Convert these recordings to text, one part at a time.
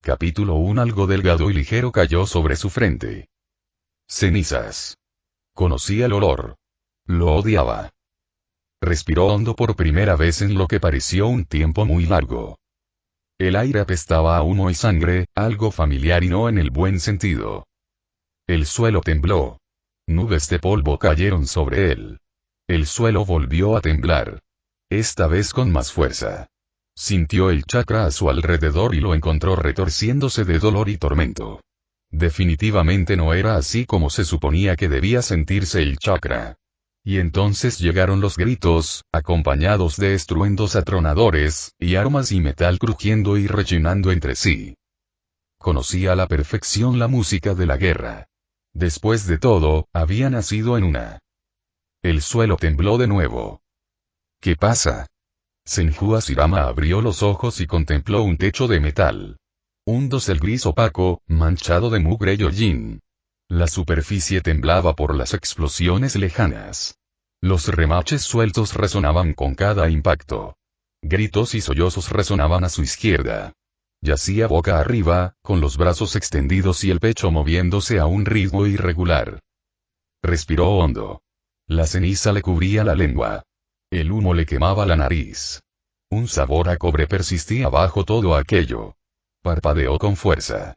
Capítulo 1. Algo delgado y ligero cayó sobre su frente. Cenizas. Conocía el olor. Lo odiaba. Respiró hondo por primera vez en lo que pareció un tiempo muy largo. El aire apestaba a humo y sangre, algo familiar y no en el buen sentido. El suelo tembló. Nubes de polvo cayeron sobre él. El suelo volvió a temblar. Esta vez con más fuerza. Sintió el chakra a su alrededor y lo encontró retorciéndose de dolor y tormento. Definitivamente no era así como se suponía que debía sentirse el chakra. Y entonces llegaron los gritos, acompañados de estruendos atronadores, y armas y metal crujiendo y rechinando entre sí. Conocía a la perfección la música de la guerra. Después de todo, había nacido en una. El suelo tembló de nuevo. ¿Qué pasa? Senju Hashirama abrió los ojos y contempló un techo de metal. Un dosel gris opaco, manchado de mugre y hollín. La superficie temblaba por las explosiones lejanas. Los remaches sueltos resonaban con cada impacto. Gritos y sollozos resonaban a su izquierda. Yacía boca arriba, con los brazos extendidos y el pecho moviéndose a un ritmo irregular. Respiró hondo. La ceniza le cubría la lengua. El humo le quemaba la nariz. Un sabor a cobre persistía bajo todo aquello. Parpadeó con fuerza.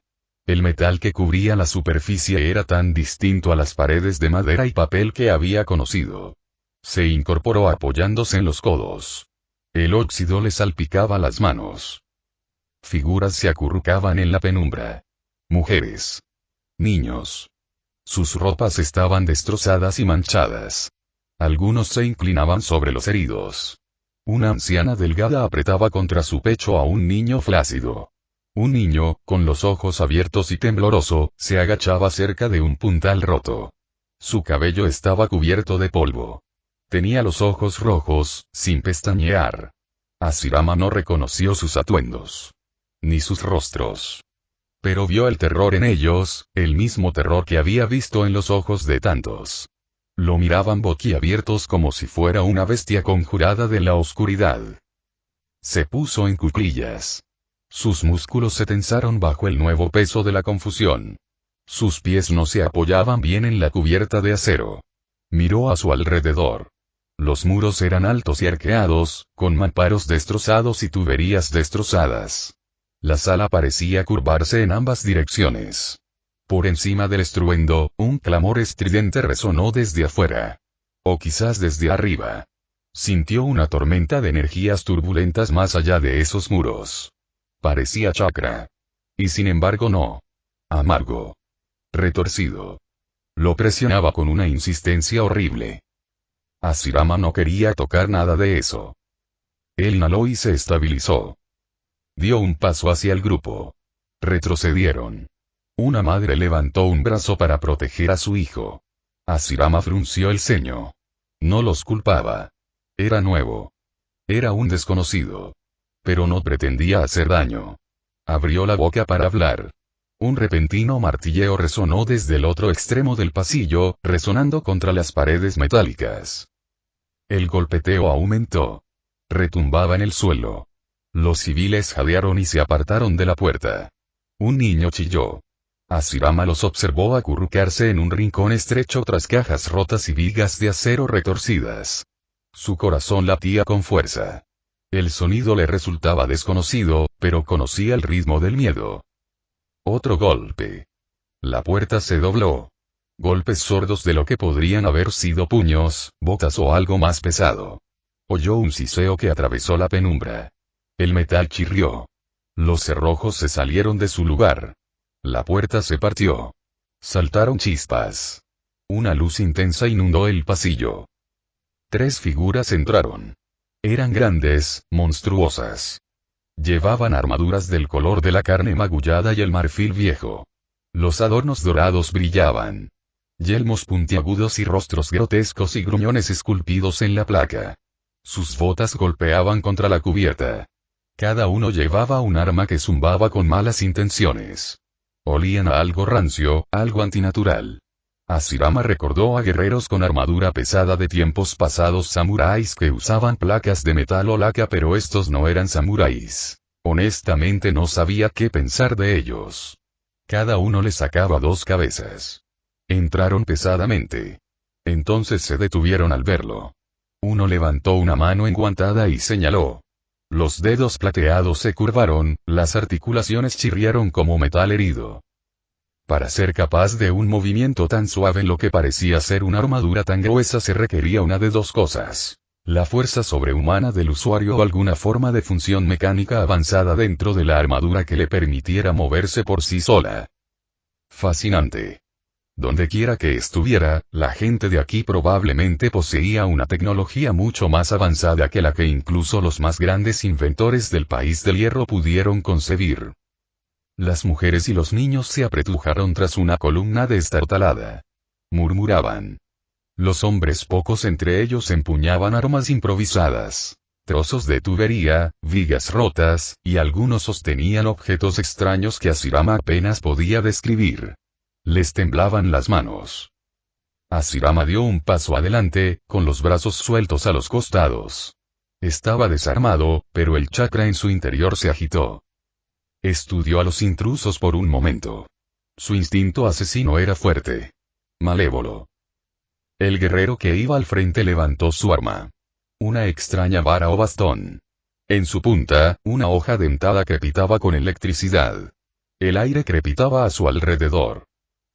El metal que cubría la superficie era tan distinto a las paredes de madera y papel que había conocido. Se incorporó apoyándose en los codos. El óxido le salpicaba las manos. Figuras se acurrucaban en la penumbra. Mujeres. Niños. Sus ropas estaban destrozadas y manchadas. Algunos se inclinaban sobre los heridos. Una anciana delgada apretaba contra su pecho a un niño flácido. Un niño, con los ojos abiertos y tembloroso, se agachaba cerca de un puntal roto. Su cabello estaba cubierto de polvo. Tenía los ojos rojos, sin pestañear. Hashirama no reconoció sus atuendos. Ni sus rostros. Pero vio el terror en ellos, el mismo terror que había visto en los ojos de tantos. Lo miraban boquiabiertos como si fuera una bestia conjurada de la oscuridad. Se puso en cuclillas. Sus músculos se tensaron bajo el nuevo peso de la confusión. Sus pies no se apoyaban bien en la cubierta de acero. Miró a su alrededor. Los muros eran altos y arqueados, con mamparos destrozados y tuberías destrozadas. La sala parecía curvarse en ambas direcciones. Por encima del estruendo, un clamor estridente resonó desde afuera. O quizás desde arriba. Sintió una tormenta de energías turbulentas más allá de esos muros. Parecía chakra. Y sin embargo no. Amargo. Retorcido. Lo presionaba con una insistencia horrible. Hashirama no quería tocar nada de eso. Él inhaló y se estabilizó. Dio un paso hacia el grupo. Retrocedieron. Una madre levantó un brazo para proteger a su hijo. Hashirama frunció el ceño. No los culpaba. Era nuevo. Era un desconocido. Pero no pretendía hacer daño. Abrió la boca para hablar. Un repentino martilleo resonó desde el otro extremo del pasillo, resonando contra las paredes metálicas. El golpeteo aumentó. Retumbaba en el suelo. Los civiles jadearon y se apartaron de la puerta. Un niño chilló. Hashirama los observó acurrucarse en un rincón estrecho tras cajas rotas y vigas de acero retorcidas. Su corazón latía con fuerza. El sonido le resultaba desconocido, pero conocía el ritmo del miedo. Otro golpe. La puerta se dobló. Golpes sordos de lo que podrían haber sido puños, botas o algo más pesado. Oyó un siseo que atravesó la penumbra. El metal chirrió. Los cerrojos se salieron de su lugar. La puerta se partió. Saltaron chispas. Una luz intensa inundó el pasillo. 3 figuras entraron. Eran grandes, monstruosas. Llevaban armaduras del color de la carne magullada y el marfil viejo. Los adornos dorados brillaban. Yelmos puntiagudos y rostros grotescos y gruñones esculpidos en la placa. Sus botas golpeaban contra la cubierta. Cada uno llevaba un arma que zumbaba con malas intenciones. Olían a algo rancio, algo antinatural. Hashirama recordó a guerreros con armadura pesada de tiempos pasados, samuráis que usaban placas de metal o laca, pero estos no eran samuráis. Honestamente no sabía qué pensar de ellos. Cada uno le sacaba 2 cabezas. Entraron pesadamente. Entonces se detuvieron al verlo. Uno levantó una mano enguantada y señaló. Los dedos plateados se curvaron, las articulaciones chirriaron como metal herido. Para ser capaz de un movimiento tan suave en lo que parecía ser una armadura tan gruesa se requería una de 2 cosas. La fuerza sobrehumana del usuario o alguna forma de función mecánica avanzada dentro de la armadura que le permitiera moverse por sí sola. Fascinante. Dondequiera que estuviera, la gente de aquí probablemente poseía una tecnología mucho más avanzada que la que incluso los más grandes inventores del país del hierro pudieron concebir. Las mujeres y los niños se apretujaron tras una columna destartalada. Murmuraban. Los hombres, pocos entre ellos, empuñaban armas improvisadas. Trozos de tubería, vigas rotas, y algunos sostenían objetos extraños que Hashirama apenas podía describir. Les temblaban las manos. Hashirama dio un paso adelante, con los brazos sueltos a los costados. Estaba desarmado, pero el chakra en su interior se agitó. Estudió a los intrusos por un momento. Su instinto asesino era fuerte. Malévolo. El guerrero que iba al frente levantó su arma. Una extraña vara o bastón. En su punta, una hoja dentada crepitaba con electricidad. El aire crepitaba a su alrededor.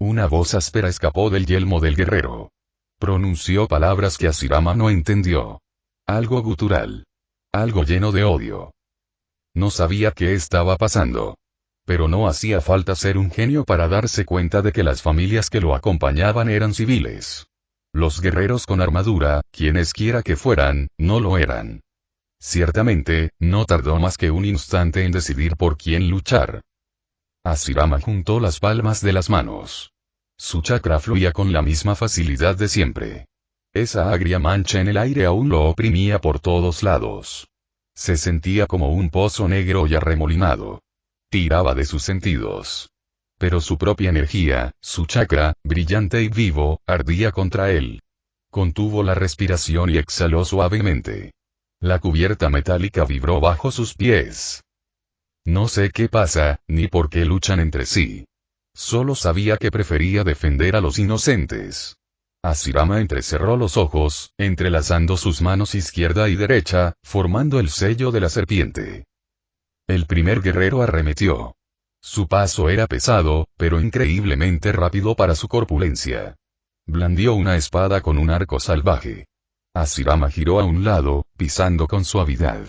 Una voz áspera escapó del yelmo del guerrero. Pronunció palabras que Hashirama no entendió. Algo gutural. Algo lleno de odio. No sabía qué estaba pasando. Pero no hacía falta ser un genio para darse cuenta de que las familias que lo acompañaban eran civiles. Los guerreros con armadura, quienesquiera que fueran, no lo eran. Ciertamente, no tardó más que un instante en decidir por quién luchar. Hashirama juntó las palmas de las manos. Su chakra fluía con la misma facilidad de siempre. Esa agria mancha en el aire aún lo oprimía por todos lados. Se sentía como un pozo negro y arremolinado. Tiraba de sus sentidos. Pero su propia energía, su chakra, brillante y vivo, ardía contra él. Contuvo la respiración y exhaló suavemente. La cubierta metálica vibró bajo sus pies. No sé qué pasa, ni por qué luchan entre sí. Solo sabía que prefería defender a los inocentes. Hashirama entrecerró los ojos, entrelazando sus manos izquierda y derecha, formando el sello de la serpiente. El primer guerrero arremetió. Su paso era pesado, pero increíblemente rápido para su corpulencia. Blandió una espada con un arco salvaje. Hashirama giró a un lado, pisando con suavidad.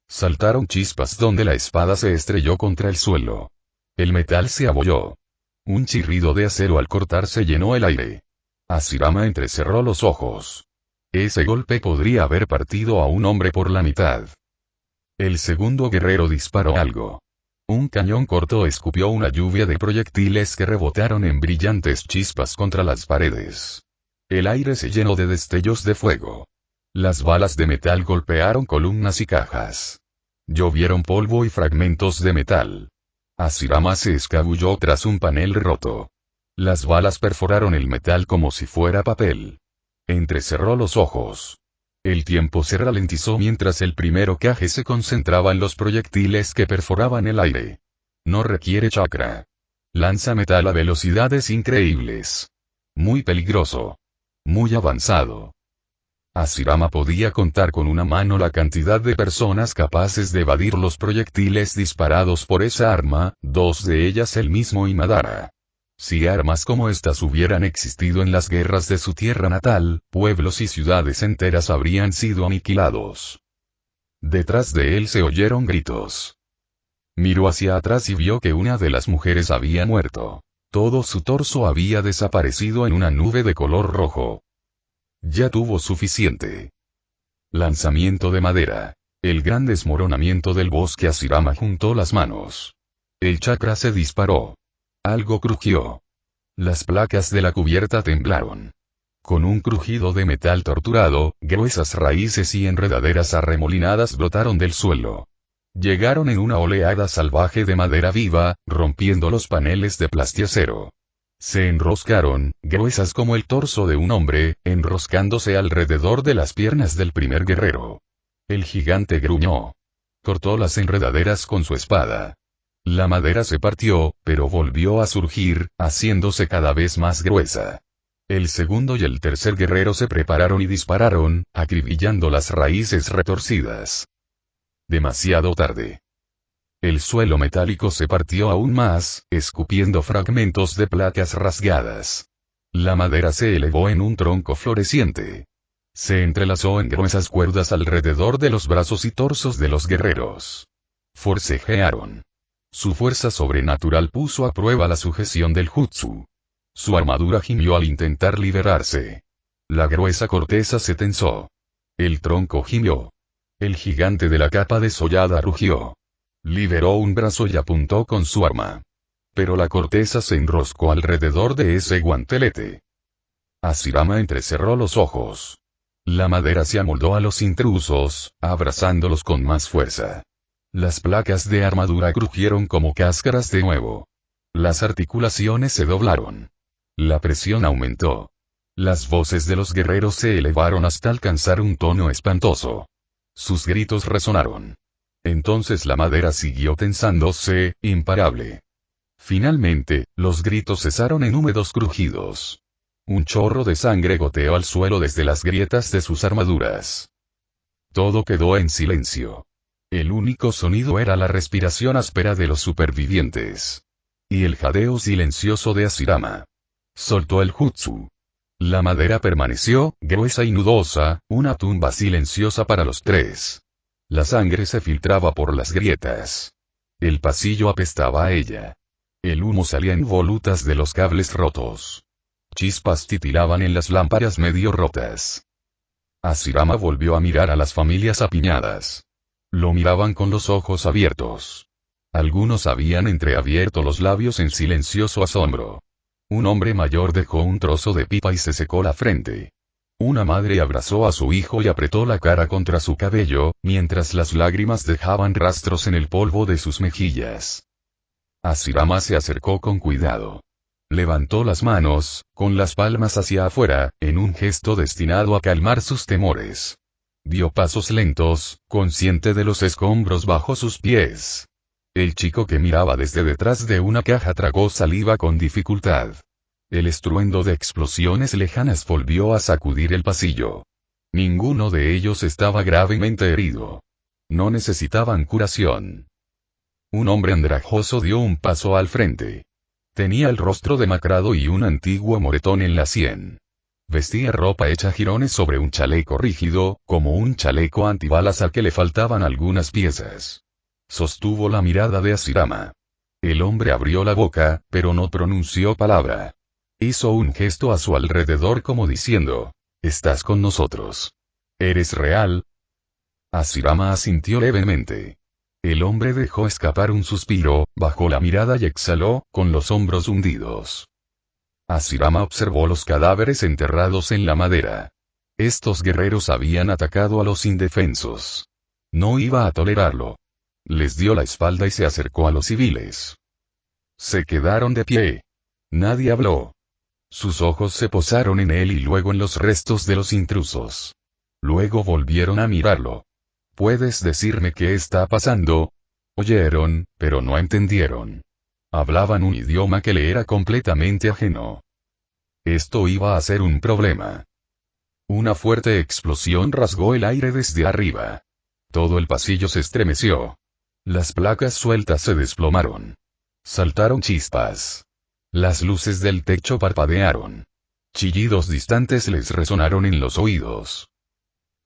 Saltaron chispas donde la espada se estrelló contra el suelo. El metal se abolló. Un chirrido de acero al cortarse llenó el aire. Hashirama entrecerró los ojos. Ese golpe podría haber partido a un hombre por la mitad. El segundo guerrero disparó algo. Un cañón corto escupió una lluvia de proyectiles que rebotaron en brillantes chispas contra las paredes. El aire se llenó de destellos de fuego. Las balas de metal golpearon columnas y cajas. Llovieron polvo y fragmentos de metal. Hashirama se escabulló tras un panel roto. Las balas perforaron el metal como si fuera papel. Entrecerró los ojos. El tiempo se ralentizó mientras el primero caje se concentraba en los proyectiles que perforaban el aire. No requiere chakra. Lanza metal a velocidades increíbles. Muy peligroso. Muy avanzado. Hashirama podía contar con una mano la cantidad de personas capaces de evadir los proyectiles disparados por esa arma, 2 de ellas él mismo y Madara. Si armas como estas hubieran existido en las guerras de su tierra natal, pueblos y ciudades enteras habrían sido aniquilados. Detrás de él se oyeron gritos. Miró hacia atrás y vio que una de las mujeres había muerto. Todo su torso había desaparecido en una nube de color rojo. Ya tuvo suficiente. Lanzamiento de madera. El gran desmoronamiento del bosque. Hashirama juntó las manos. El chakra se disparó. Algo crujió. Las placas de la cubierta temblaron. Con un crujido de metal torturado, gruesas raíces y enredaderas arremolinadas brotaron del suelo. Llegaron en una oleada salvaje de madera viva, rompiendo los paneles de plastiacero. Se enroscaron, gruesas como el torso de un hombre, enroscándose alrededor de las piernas del primer guerrero. El gigante gruñó. cortó las enredaderas con su espada. La madera se partió, pero volvió a surgir, haciéndose cada vez más gruesa. El segundo y el tercer guerrero se prepararon y dispararon, acribillando las raíces retorcidas. Demasiado tarde. El suelo metálico se partió aún más, escupiendo fragmentos de placas rasgadas. La madera se elevó en un tronco floreciente. Se entrelazó en gruesas cuerdas alrededor de los brazos y torsos de los guerreros. Forcejearon. Su fuerza sobrenatural puso a prueba la sujeción del jutsu. Su armadura gimió al intentar liberarse. La gruesa corteza se tensó. El tronco gimió. El gigante de la capa desollada rugió. Liberó un brazo y apuntó con su arma. Pero la corteza se enroscó alrededor de ese guantelete. Hashirama entrecerró los ojos. La madera se amoldó a los intrusos, abrazándolos con más fuerza. Las placas de armadura crujieron como cáscaras de nuevo. Las articulaciones se doblaron. La presión aumentó. Las voces de los guerreros se elevaron hasta alcanzar un tono espantoso. Sus gritos resonaron. Entonces la madera siguió tensándose, imparable. Finalmente, los gritos cesaron en húmedos crujidos. Un chorro de sangre goteó al suelo desde las grietas de sus armaduras. Todo quedó en silencio. El único sonido era la respiración áspera de los supervivientes. Y el jadeo silencioso de Hashirama. Soltó el jutsu. La madera permaneció, gruesa y nudosa, una tumba silenciosa para los tres. La sangre se filtraba por las grietas. El pasillo apestaba a ella. El humo salía en volutas de los cables rotos. Chispas titilaban en las lámparas medio rotas. Hashirama volvió a mirar a las familias apiñadas. Lo miraban con los ojos abiertos. Algunos habían entreabierto los labios en silencioso asombro. Un hombre mayor dejó un trozo de pipa y se secó la frente. Una madre abrazó a su hijo y apretó la cara contra su cabello, mientras las lágrimas dejaban rastros en el polvo de sus mejillas. Hashirama se acercó con cuidado. Levantó las manos, con las palmas hacia afuera, en un gesto destinado a calmar sus temores. Dio pasos lentos, consciente de los escombros bajo sus pies. El chico que miraba desde detrás de una caja tragó saliva con dificultad. El estruendo de explosiones lejanas volvió a sacudir el pasillo. Ninguno de ellos estaba gravemente herido. No necesitaban curación. Un hombre andrajoso dio un paso al frente. Tenía el rostro demacrado y un antiguo moretón en la sien. Vestía ropa hecha jirones sobre un chaleco rígido, como un chaleco antibalas al que le faltaban algunas piezas. Sostuvo la mirada de Hashirama. El hombre abrió la boca, pero no pronunció palabra. Hizo un gesto a su alrededor como diciendo, «Estás con nosotros. ¿Eres real?» Hashirama asintió levemente. El hombre dejó escapar un suspiro, bajó la mirada y exhaló, con los hombros hundidos. Hashirama observó los cadáveres enterrados en la madera. Estos guerreros habían atacado a los indefensos. No iba a tolerarlo. Les dio la espalda y se acercó a los civiles. Se quedaron de pie. Nadie habló. Sus ojos se posaron en él y luego en los restos de los intrusos. Luego volvieron a mirarlo. ¿Puedes decirme qué está pasando? Oyeron, pero no entendieron. Hablaban un idioma que le era completamente ajeno. Esto iba a ser un problema. Una fuerte explosión rasgó el aire desde arriba. Todo el pasillo se estremeció. Las placas sueltas se desplomaron. Saltaron chispas. Las luces del techo parpadearon. Chillidos distantes les resonaron en los oídos.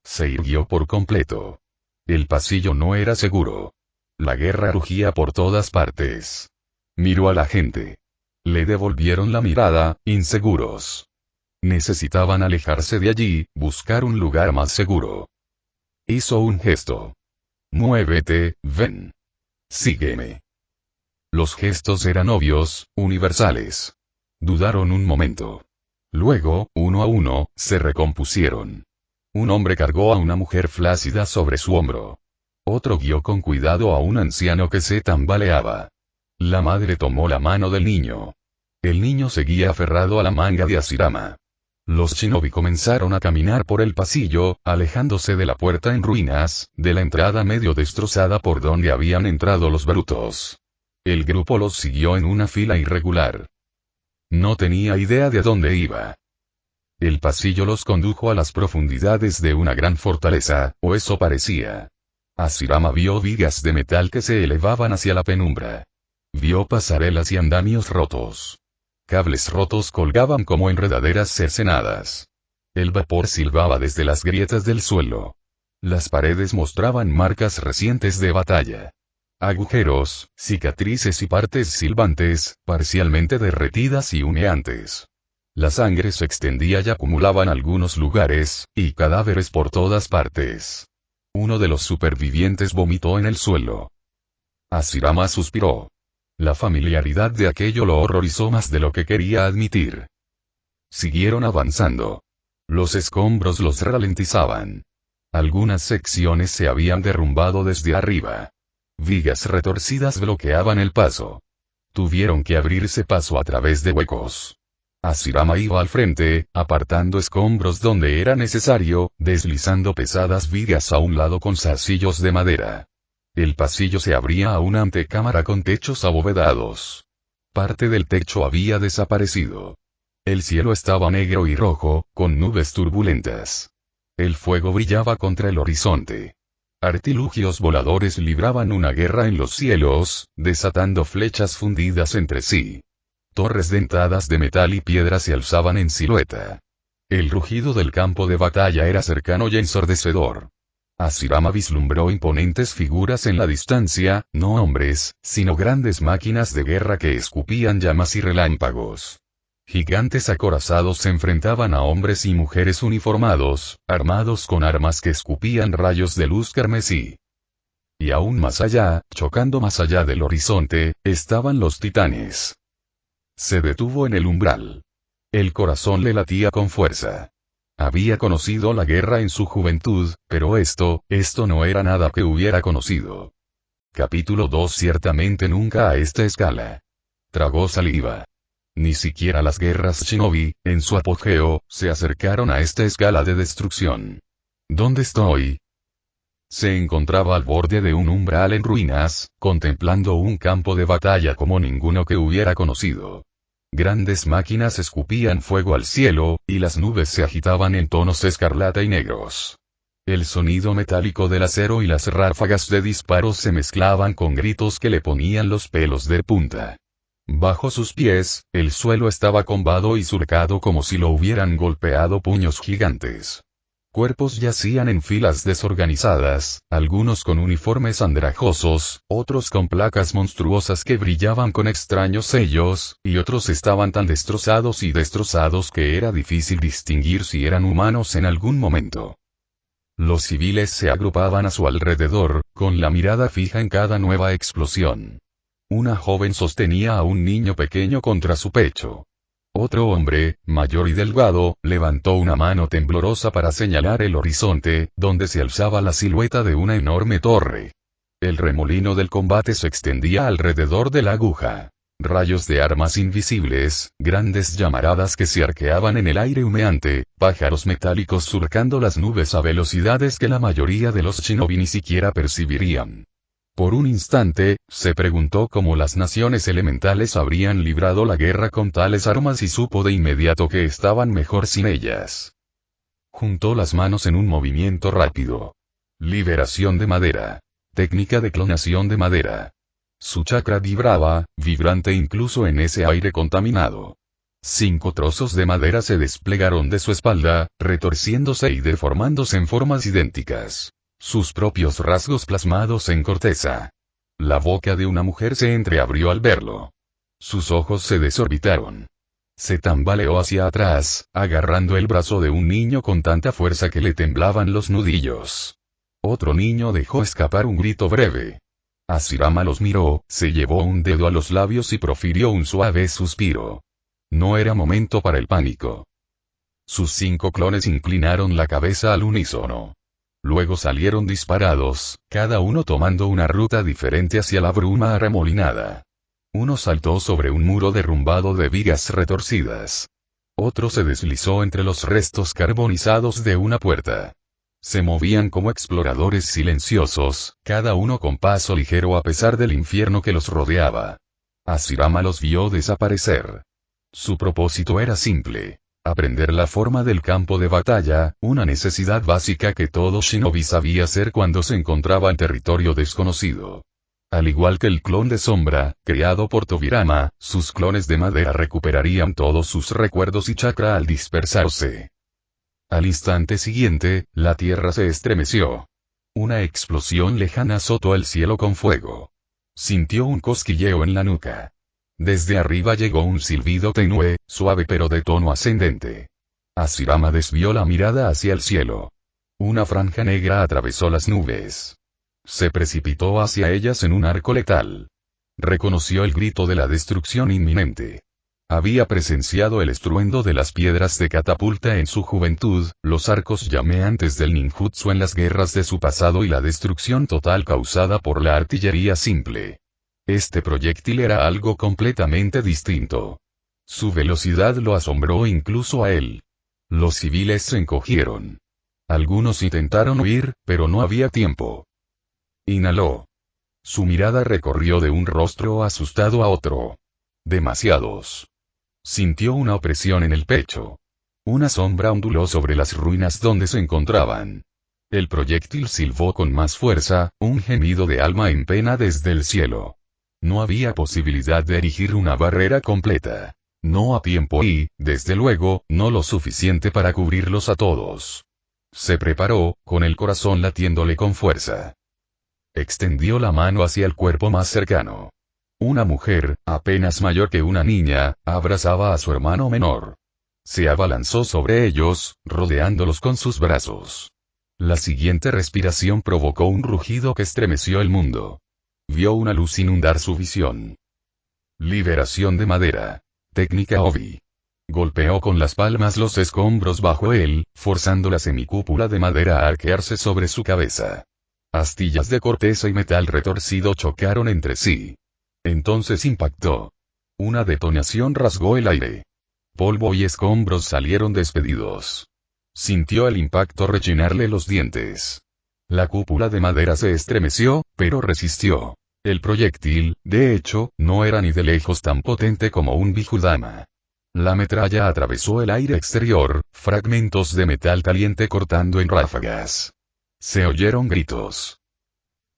Se irguió por completo. El pasillo no era seguro. La guerra rugía por todas partes. Miró a la gente. Le devolvieron la mirada, inseguros. Necesitaban alejarse de allí, buscar un lugar más seguro. Hizo un gesto. Muévete, ven. Sígueme. Los gestos eran obvios, universales. Dudaron un momento. Luego, uno a uno, se recompusieron. Un hombre cargó a una mujer flácida sobre su hombro. Otro guió con cuidado a un anciano que se tambaleaba. La madre tomó la mano del niño. El niño seguía aferrado a la manga de Hashirama. Los shinobi comenzaron a caminar por el pasillo, alejándose de la puerta en ruinas, de la entrada medio destrozada por donde habían entrado los brutos. El grupo los siguió en una fila irregular. No tenía idea de dónde iba. El pasillo los condujo a las profundidades de una gran fortaleza, o eso parecía. Hashirama vio vigas de metal que se elevaban hacia la penumbra. Vio pasarelas y andamios rotos. Cables rotos colgaban como enredaderas cercenadas. El vapor silbaba desde las grietas del suelo. Las paredes mostraban marcas recientes de batalla. Agujeros, cicatrices y partes silbantes, parcialmente derretidas y humeantes. La sangre se extendía y acumulaba en algunos lugares, y cadáveres por todas partes. Uno de los supervivientes vomitó en el suelo. Hashirama suspiró. La familiaridad de aquello lo horrorizó más de lo que quería admitir. Siguieron avanzando. Los escombros los ralentizaban. Algunas secciones se habían derrumbado desde arriba. Vigas retorcidas bloqueaban el paso. Tuvieron que abrirse paso a través de huecos. Hashirama iba al frente, apartando escombros donde era necesario, deslizando pesadas vigas a un lado con zarcillos de madera. El pasillo se abría a una antecámara con techos abovedados. Parte del techo había desaparecido. El cielo estaba negro y rojo, con nubes turbulentas. El fuego brillaba contra el horizonte. Artilugios voladores libraban una guerra en los cielos, desatando flechas fundidas entre sí. Torres dentadas de metal y piedra se alzaban en silueta. El rugido del campo de batalla era cercano y ensordecedor. Hashirama vislumbró imponentes figuras en la distancia, no hombres, sino grandes máquinas de guerra que escupían llamas y relámpagos. Gigantes acorazados se enfrentaban a hombres y mujeres uniformados, armados con armas que escupían rayos de luz carmesí. Y aún más allá, chocando más allá del horizonte, estaban los titanes. Se detuvo en el umbral. El corazón le latía con fuerza. Había conocido la guerra en su juventud, pero esto no era nada que hubiera conocido. Capítulo 2. Ciertamente nunca a esta escala. Tragó saliva. Ni siquiera las guerras shinobi, en su apogeo, se acercaron a esta escala de destrucción. ¿Dónde estoy? Se encontraba al borde de un umbral en ruinas, contemplando un campo de batalla como ninguno que hubiera conocido. Grandes máquinas escupían fuego al cielo, y las nubes se agitaban en tonos escarlata y negros. El sonido metálico del acero y las ráfagas de disparos se mezclaban con gritos que le ponían los pelos de punta. Bajo sus pies, el suelo estaba combado y surcado como si lo hubieran golpeado puños gigantes. Cuerpos yacían en filas desorganizadas, algunos con uniformes andrajosos, otros con placas monstruosas que brillaban con extraños sellos, y otros estaban tan destrozados que era difícil distinguir si eran humanos en algún momento. Los civiles se agrupaban a su alrededor, con la mirada fija en cada nueva explosión. Una joven sostenía a un niño pequeño contra su pecho. Otro hombre, mayor y delgado, levantó una mano temblorosa para señalar el horizonte, donde se alzaba la silueta de una enorme torre. El remolino del combate se extendía alrededor de la aguja. Rayos de armas invisibles, grandes llamaradas que se arqueaban en el aire humeante, pájaros metálicos surcando las nubes a velocidades que la mayoría de los shinobi ni siquiera percibirían. Por un instante, se preguntó cómo las naciones elementales habrían librado la guerra con tales armas y supo de inmediato que estaban mejor sin ellas. Juntó las manos en un movimiento rápido. Liberación de madera. Técnica de clonación de madera. Su chakra vibraba, vibrante incluso en ese aire contaminado. 5 trozos de madera se desplegaron de su espalda, retorciéndose y deformándose en formas idénticas. Sus propios rasgos plasmados en corteza. La boca de una mujer se entreabrió al verlo. Sus ojos se desorbitaron. Se tambaleó hacia atrás, agarrando el brazo de un niño con tanta fuerza que le temblaban los nudillos. Otro niño dejó escapar un grito breve. Hashirama los miró, se llevó un dedo a los labios y profirió un suave suspiro. No era momento para el pánico. Sus 5 clones inclinaron la cabeza al unísono. Luego salieron disparados, cada uno tomando una ruta diferente hacia la bruma arremolinada. Uno saltó sobre un muro derrumbado de vigas retorcidas. Otro se deslizó entre los restos carbonizados de una puerta. Se movían como exploradores silenciosos, cada uno con paso ligero a pesar del infierno que los rodeaba. Hashirama los vio desaparecer. Su propósito era simple: aprender la forma del campo de batalla, una necesidad básica que todo shinobi sabía hacer cuando se encontraba en territorio desconocido. Al igual que el clon de sombra, creado por Tobirama, sus clones de madera recuperarían todos sus recuerdos y chakra al dispersarse. Al instante siguiente, la tierra se estremeció. Una explosión lejana azotó el cielo con fuego. Sintió un cosquilleo en la nuca. Desde arriba llegó un silbido tenue, suave pero de tono ascendente. Hashirama desvió la mirada hacia el cielo. Una franja negra atravesó las nubes. Se precipitó hacia ellas en un arco letal. Reconoció el grito de la destrucción inminente. Había presenciado el estruendo de las piedras de catapulta en su juventud, los arcos llameantes del ninjutsu en las guerras de su pasado y la destrucción total causada por la artillería simple. Este proyectil era algo completamente distinto. Su velocidad lo asombró incluso a él. Los civiles se encogieron. Algunos intentaron huir, pero no había tiempo. Inhaló. Su mirada recorrió de un rostro asustado a otro. Demasiados. Sintió una opresión en el pecho. Una sombra onduló sobre las ruinas donde se encontraban. El proyectil silbó con más fuerza, un gemido de alma en pena desde el cielo. No había posibilidad de erigir una barrera completa. No a tiempo y, desde luego, no lo suficiente para cubrirlos a todos. Se preparó, con el corazón latiéndole con fuerza. Extendió la mano hacia el cuerpo más cercano. Una mujer, apenas mayor que una niña, abrazaba a su hermano menor. Se abalanzó sobre ellos, rodeándolos con sus brazos. La siguiente respiración provocó un rugido que estremeció el mundo. Vio una luz inundar su visión. Liberación de madera. Técnica Obi. Golpeó con las palmas los escombros bajo él, forzando la semicúpula de madera a arquearse sobre su cabeza. Astillas de corteza y metal retorcido chocaron entre sí. Entonces impactó. Una detonación rasgó el aire. Polvo y escombros salieron despedidos. Sintió el impacto rechinarle los dientes. La cúpula de madera se estremeció, pero resistió. El proyectil, de hecho, no era ni de lejos tan potente como un Bijudama. La metralla atravesó el aire exterior, fragmentos de metal caliente cortando en ráfagas. Se oyeron gritos.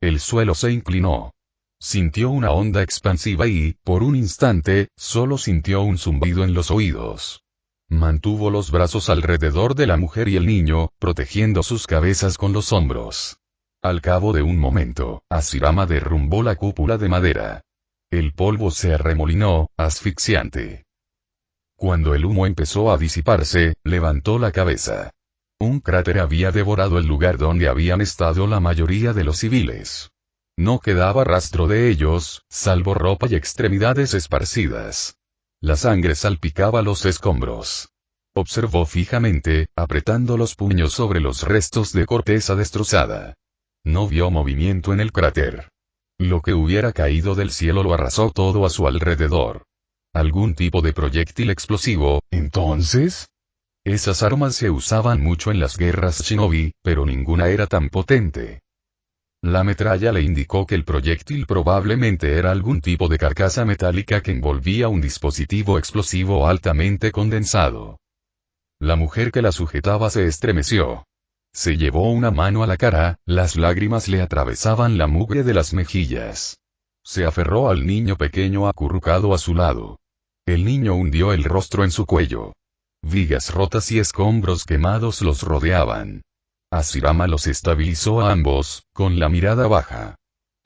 El suelo se inclinó. Sintió una onda expansiva y, por un instante, solo sintió un zumbido en los oídos. Mantuvo los brazos alrededor de la mujer y el niño, protegiendo sus cabezas con los hombros. Al cabo de un momento, Hashirama derrumbó la cúpula de madera. El polvo se arremolinó, asfixiante. Cuando el humo empezó a disiparse, levantó la cabeza. Un cráter había devorado el lugar donde habían estado la mayoría de los civiles. No quedaba rastro de ellos, salvo ropa y extremidades esparcidas. La sangre salpicaba los escombros. Observó fijamente, apretando los puños sobre los restos de corteza destrozada. No vio movimiento en el cráter. Lo que hubiera caído del cielo lo arrasó todo a su alrededor. ¿Algún tipo de proyectil explosivo, entonces? Esas armas se usaban mucho en las guerras shinobi, pero ninguna era tan potente. La metralla le indicó que el proyectil probablemente era algún tipo de carcasa metálica que envolvía un dispositivo explosivo altamente condensado. La mujer que la sujetaba se estremeció. Se llevó una mano a la cara, las lágrimas le atravesaban la mugre de las mejillas. Se aferró al niño pequeño acurrucado a su lado. El niño hundió el rostro en su cuello. Vigas rotas y escombros quemados los rodeaban. Hashirama los estabilizó a ambos, con la mirada baja.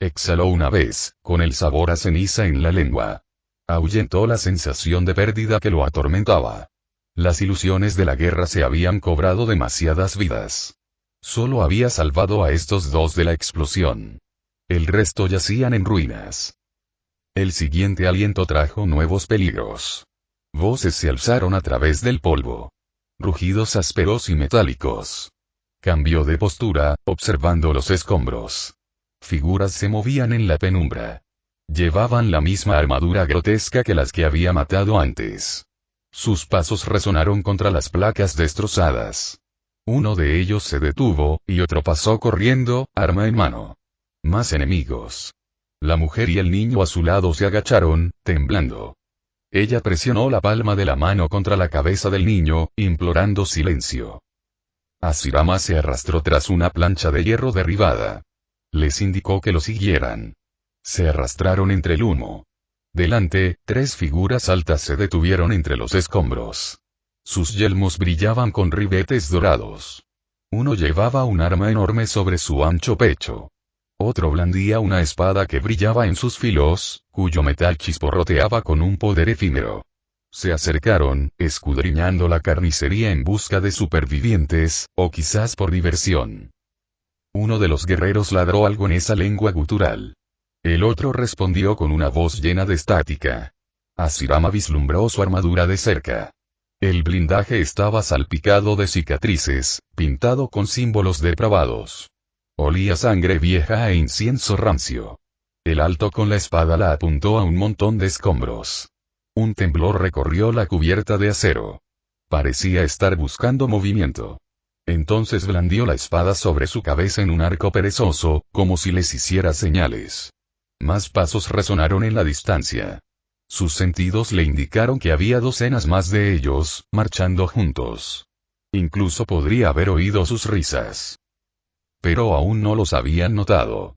Exhaló una vez, con el sabor a ceniza en la lengua. Ahuyentó la sensación de pérdida que lo atormentaba. Las ilusiones de la guerra se habían cobrado demasiadas vidas. Solo había salvado a estos dos de la explosión. El resto yacían en ruinas. El siguiente aliento trajo nuevos peligros. Voces se alzaron a través del polvo. Rugidos ásperos y metálicos. Cambió de postura, observando los escombros. Figuras se movían en la penumbra. Llevaban la misma armadura grotesca que las que había matado antes. Sus pasos resonaron contra las placas destrozadas. Uno de ellos se detuvo, y otro pasó corriendo, arma en mano. Más enemigos. La mujer y el niño a su lado se agacharon, temblando. Ella presionó la palma de la mano contra la cabeza del niño, implorando silencio. Hashirama se arrastró tras una plancha de hierro derribada. Les indicó que lo siguieran. Se arrastraron entre el humo. Delante, 3 figuras altas se detuvieron entre los escombros. Sus yelmos brillaban con ribetes dorados. Uno llevaba un arma enorme sobre su ancho pecho. Otro blandía una espada que brillaba en sus filos, cuyo metal chisporroteaba con un poder efímero. Se acercaron, escudriñando la carnicería en busca de supervivientes, o quizás por diversión. Uno de los guerreros ladró algo en esa lengua gutural. El otro respondió con una voz llena de estática. Hashirama vislumbró su armadura de cerca. El blindaje estaba salpicado de cicatrices, pintado con símbolos depravados. Olía sangre vieja e incienso rancio. El alto con la espada la apuntó a un montón de escombros. Un temblor recorrió la cubierta de acero. Parecía estar buscando movimiento. Entonces blandió la espada sobre su cabeza en un arco perezoso, como si les hiciera señales. Más pasos resonaron en la distancia. Sus sentidos le indicaron que había docenas más de ellos, marchando juntos. Incluso podría haber oído sus risas. Pero aún no los habían notado.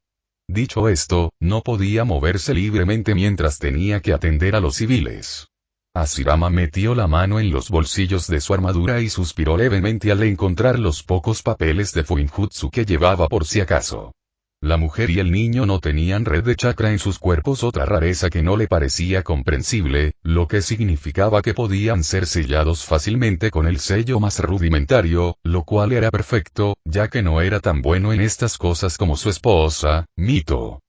Dicho esto, no podía moverse libremente mientras tenía que atender a los civiles. Hashirama metió la mano en los bolsillos de su armadura y suspiró levemente al encontrar los pocos papeles de Fuinjutsu que llevaba por si acaso. La mujer y el niño no tenían red de chakra en sus cuerpos, otra rareza que no le parecía comprensible, lo que significaba que podían ser sellados fácilmente con el sello más rudimentario, lo cual era perfecto, ya que no era tan bueno en estas cosas como su esposa, Mito.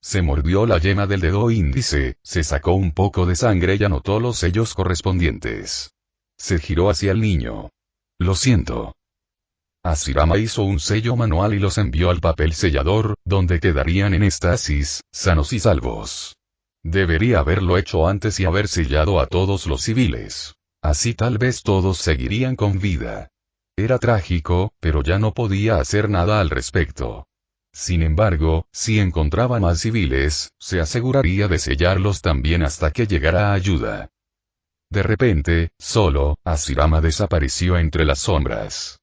Se mordió la yema del dedo índice, se sacó un poco de sangre y anotó los sellos correspondientes. Se giró hacia el niño. Lo siento. Hashirama hizo un sello manual y los envió al papel sellador, donde quedarían en estasis, sanos y salvos. Debería haberlo hecho antes y haber sellado a todos los civiles. Así tal vez todos seguirían con vida. Era trágico, pero ya no podía hacer nada al respecto. Sin embargo, si encontraba más civiles, se aseguraría de sellarlos también hasta que llegara ayuda. De repente, solo, Hashirama desapareció entre las sombras.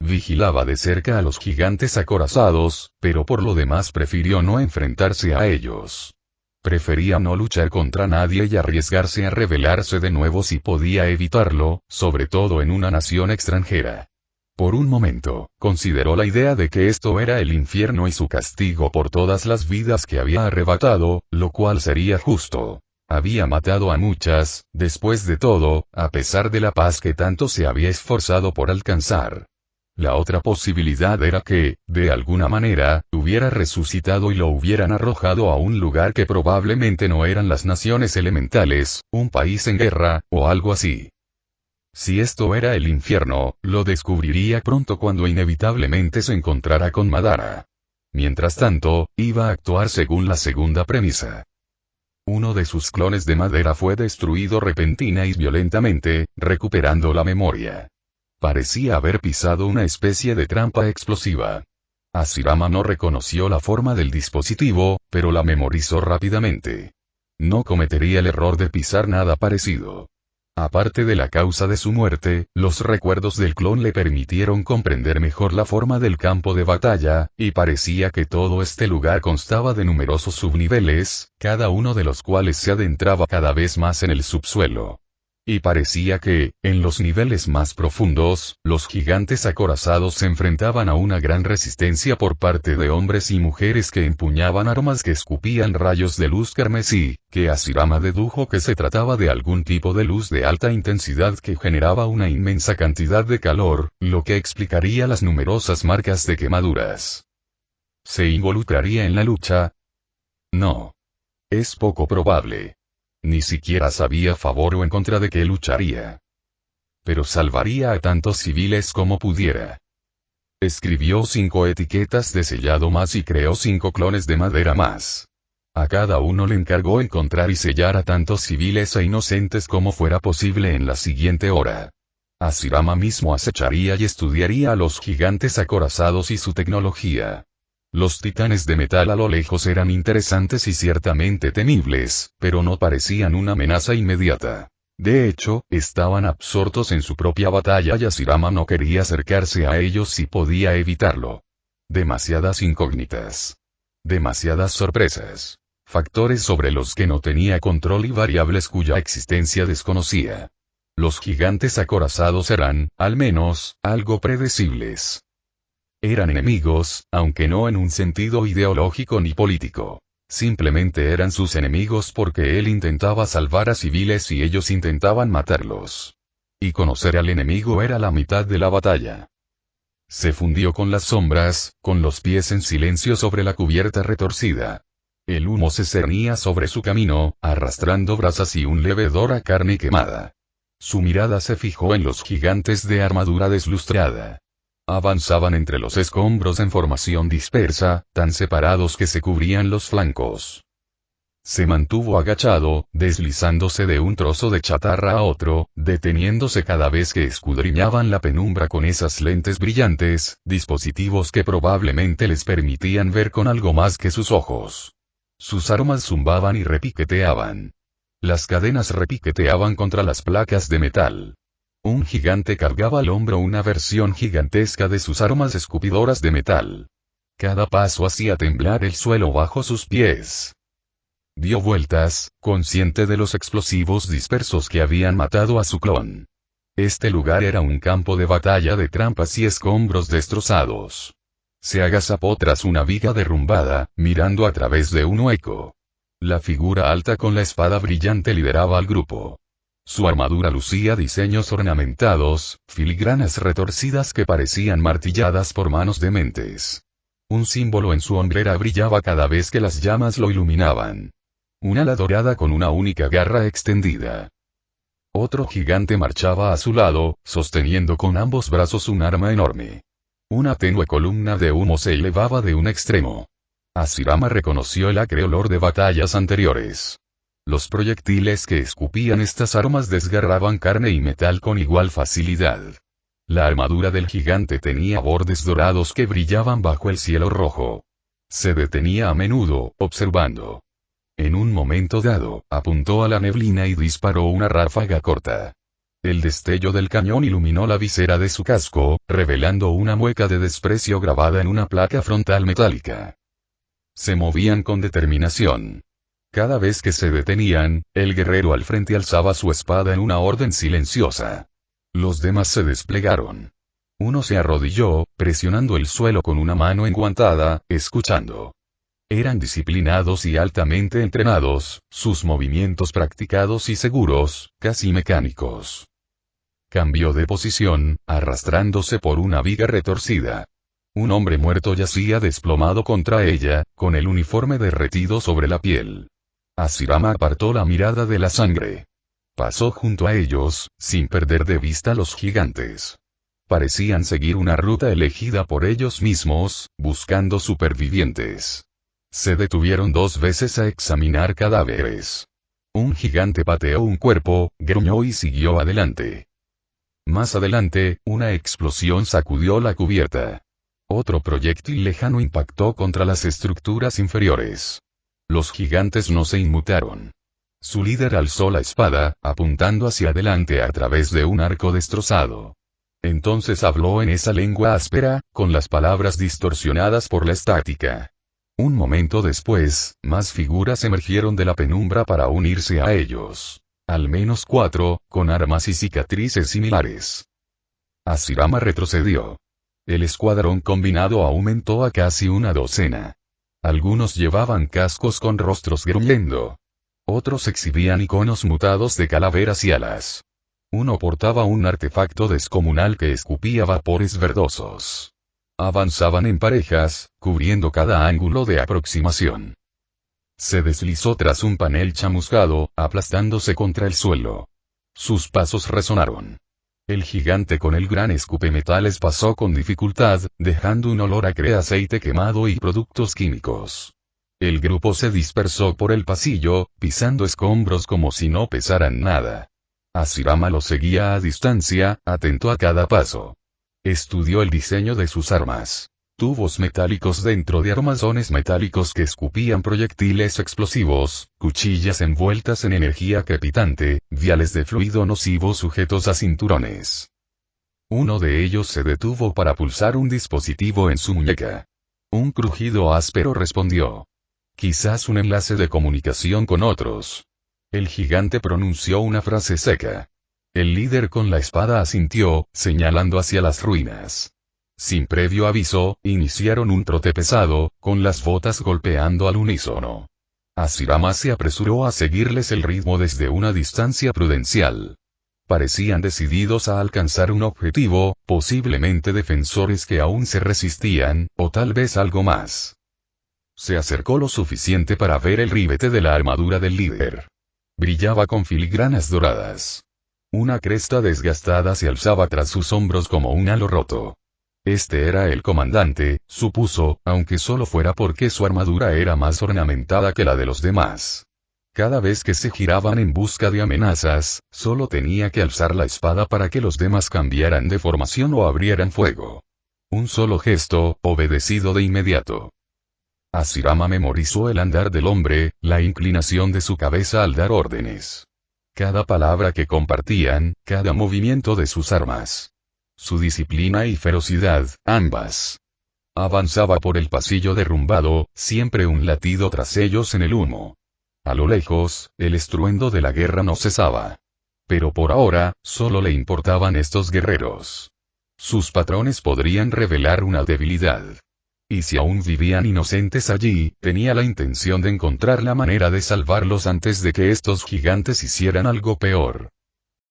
Vigilaba de cerca a los gigantes acorazados, pero por lo demás prefirió no enfrentarse a ellos. Prefería no luchar contra nadie y arriesgarse a rebelarse de nuevo si podía evitarlo, sobre todo en una nación extranjera. Por un momento, consideró la idea de que esto era el infierno y su castigo por todas las vidas que había arrebatado, lo cual sería justo. Había matado a muchas, después de todo, a pesar de la paz que tanto se había esforzado por alcanzar. La otra posibilidad era que, de alguna manera, hubiera resucitado y lo hubieran arrojado a un lugar que probablemente no eran las naciones elementales, un país en guerra, o algo así. Si esto era el infierno, lo descubriría pronto cuando inevitablemente se encontrara con Madara. Mientras tanto, iba a actuar según la segunda premisa. Uno de sus clones de madera fue destruido repentina y violentamente, recuperando la memoria. Parecía haber pisado una especie de trampa explosiva. Hashirama no reconoció la forma del dispositivo, pero la memorizó rápidamente. No cometería el error de pisar nada parecido. Aparte de la causa de su muerte, los recuerdos del clon le permitieron comprender mejor la forma del campo de batalla, y parecía que todo este lugar constaba de numerosos subniveles, cada uno de los cuales se adentraba cada vez más en el subsuelo. Y parecía que, en los niveles más profundos, los gigantes acorazados se enfrentaban a una gran resistencia por parte de hombres y mujeres que empuñaban armas que escupían rayos de luz carmesí, que Hashirama dedujo que se trataba de algún tipo de luz de alta intensidad que generaba una inmensa cantidad de calor, lo que explicaría las numerosas marcas de quemaduras. ¿Se involucraría en la lucha? No. Es poco probable. Ni siquiera sabía a favor o en contra de qué lucharía. Pero salvaría a tantos civiles como pudiera. Escribió 5 etiquetas de sellado más y creó 5 clones de madera más. A cada uno le encargó encontrar y sellar a tantos civiles e inocentes como fuera posible en la siguiente hora. Hashirama mismo acecharía y estudiaría a los gigantes acorazados y su tecnología. Los titanes de metal a lo lejos eran interesantes y ciertamente temibles, pero no parecían una amenaza inmediata. De hecho, estaban absortos en su propia batalla y Hashirama no quería acercarse a ellos si podía evitarlo. Demasiadas incógnitas. Demasiadas sorpresas. Factores sobre los que no tenía control y variables cuya existencia desconocía. Los gigantes acorazados eran, al menos, algo predecibles. Eran enemigos, aunque no en un sentido ideológico ni político. Simplemente eran sus enemigos porque él intentaba salvar a civiles y ellos intentaban matarlos. Y conocer al enemigo era la mitad de la batalla. Se fundió con las sombras, con los pies en silencio sobre la cubierta retorcida. El humo se cernía sobre su camino, arrastrando brasas y un leve hedor a carne quemada. Su mirada se fijó en los gigantes de armadura deslustrada. Avanzaban entre los escombros en formación dispersa, tan separados que se cubrían los flancos. Se mantuvo agachado, deslizándose de un trozo de chatarra a otro, deteniéndose cada vez que escudriñaban la penumbra con esas lentes brillantes, dispositivos que probablemente les permitían ver con algo más que sus ojos. Sus armas zumbaban y repiqueteaban. Las cadenas repiqueteaban contra las placas de metal. Un gigante cargaba al hombro una versión gigantesca de sus armas escupidoras de metal. Cada paso hacía temblar el suelo bajo sus pies. Dio vueltas, consciente de los explosivos dispersos que habían matado a su clon. Este lugar era un campo de batalla de trampas y escombros destrozados. Se agazapó tras una viga derrumbada, mirando a través de un hueco. La figura alta con la espada brillante lideraba al grupo. Su armadura lucía diseños ornamentados, filigranas retorcidas que parecían martilladas por manos dementes. Un símbolo en su hombrera brillaba cada vez que las llamas lo iluminaban. Un ala dorada con una única garra extendida. Otro gigante marchaba a su lado, sosteniendo con ambos brazos un arma enorme. Una tenue columna de humo se elevaba de un extremo. Hashirama reconoció el acre olor de batallas anteriores. Los proyectiles que escupían estas armas desgarraban carne y metal con igual facilidad. La armadura del gigante tenía bordes dorados que brillaban bajo el cielo rojo. Se detenía a menudo, observando. En un momento dado, apuntó a la neblina y disparó una ráfaga corta. El destello del cañón iluminó la visera de su casco, revelando una mueca de desprecio grabada en una placa frontal metálica. Se movían con determinación. Cada vez que se detenían, el guerrero al frente alzaba su espada en una orden silenciosa. Los demás se desplegaron. Uno se arrodilló, presionando el suelo con una mano enguantada, escuchando. Eran disciplinados y altamente entrenados, sus movimientos practicados y seguros, casi mecánicos. Cambió de posición, arrastrándose por una viga retorcida. Un hombre muerto yacía desplomado contra ella, con el uniforme derretido sobre la piel. Hashirama apartó la mirada de la sangre. Pasó junto a ellos, sin perder de vista a los gigantes. Parecían seguir una ruta elegida por ellos mismos, buscando supervivientes. Se detuvieron 2 veces a examinar cadáveres. Un gigante pateó un cuerpo, gruñó y siguió adelante. Más adelante, una explosión sacudió la cubierta. Otro proyectil lejano impactó contra las estructuras inferiores. Los gigantes no se inmutaron. Su líder alzó la espada, apuntando hacia adelante a través de un arco destrozado. Entonces habló en esa lengua áspera, con las palabras distorsionadas por la estática. Un momento después, más figuras emergieron de la penumbra para unirse a ellos. Al menos 4, con armas y cicatrices similares. Hashirama retrocedió. El escuadrón combinado aumentó a casi una docena. Algunos llevaban cascos con rostros gruñendo. Otros exhibían iconos mutados de calaveras y alas. Uno portaba un artefacto descomunal que escupía vapores verdosos. Avanzaban en parejas, cubriendo cada ángulo de aproximación. Se deslizó tras un panel chamuscado, aplastándose contra el suelo. Sus pasos resonaron. El gigante con el gran escupemetales pasó con dificultad, dejando un olor acre a aceite quemado y productos químicos. El grupo se dispersó por el pasillo, pisando escombros como si no pesaran nada. Hashirama lo seguía a distancia, atento a cada paso. Estudió el diseño de sus armas. Tubos metálicos dentro de armazones metálicos que escupían proyectiles explosivos, cuchillas envueltas en energía crepitante, viales de fluido nocivo sujetos a cinturones. Uno de ellos se detuvo para pulsar un dispositivo en su muñeca. Un crujido áspero respondió. Quizás un enlace de comunicación con otros. El gigante pronunció una frase seca. El líder con la espada asintió, señalando hacia las ruinas. Sin previo aviso, iniciaron un trote pesado, con las botas golpeando al unísono. Hashirama se apresuró a seguirles el ritmo desde una distancia prudencial. Parecían decididos a alcanzar un objetivo, posiblemente defensores que aún se resistían, o tal vez algo más. Se acercó lo suficiente para ver el ribete de la armadura del líder. Brillaba con filigranas doradas. Una cresta desgastada se alzaba tras sus hombros como un halo roto. Este era el comandante, supuso, aunque solo fuera porque su armadura era más ornamentada que la de los demás. Cada vez que se giraban en busca de amenazas, solo tenía que alzar la espada para que los demás cambiaran de formación o abrieran fuego. Un solo gesto, obedecido de inmediato. Hashirama memorizó el andar del hombre, la inclinación de su cabeza al dar órdenes. Cada palabra que compartían, cada movimiento de sus armas. Su disciplina y ferocidad, ambas. Avanzaba por el pasillo derrumbado, siempre un latido tras ellos en el humo. A lo lejos, el estruendo de la guerra no cesaba. Pero por ahora, solo le importaban estos guerreros. Sus patrones podrían revelar una debilidad. Y si aún vivían inocentes allí, tenía la intención de encontrar la manera de salvarlos antes de que estos gigantes hicieran algo peor.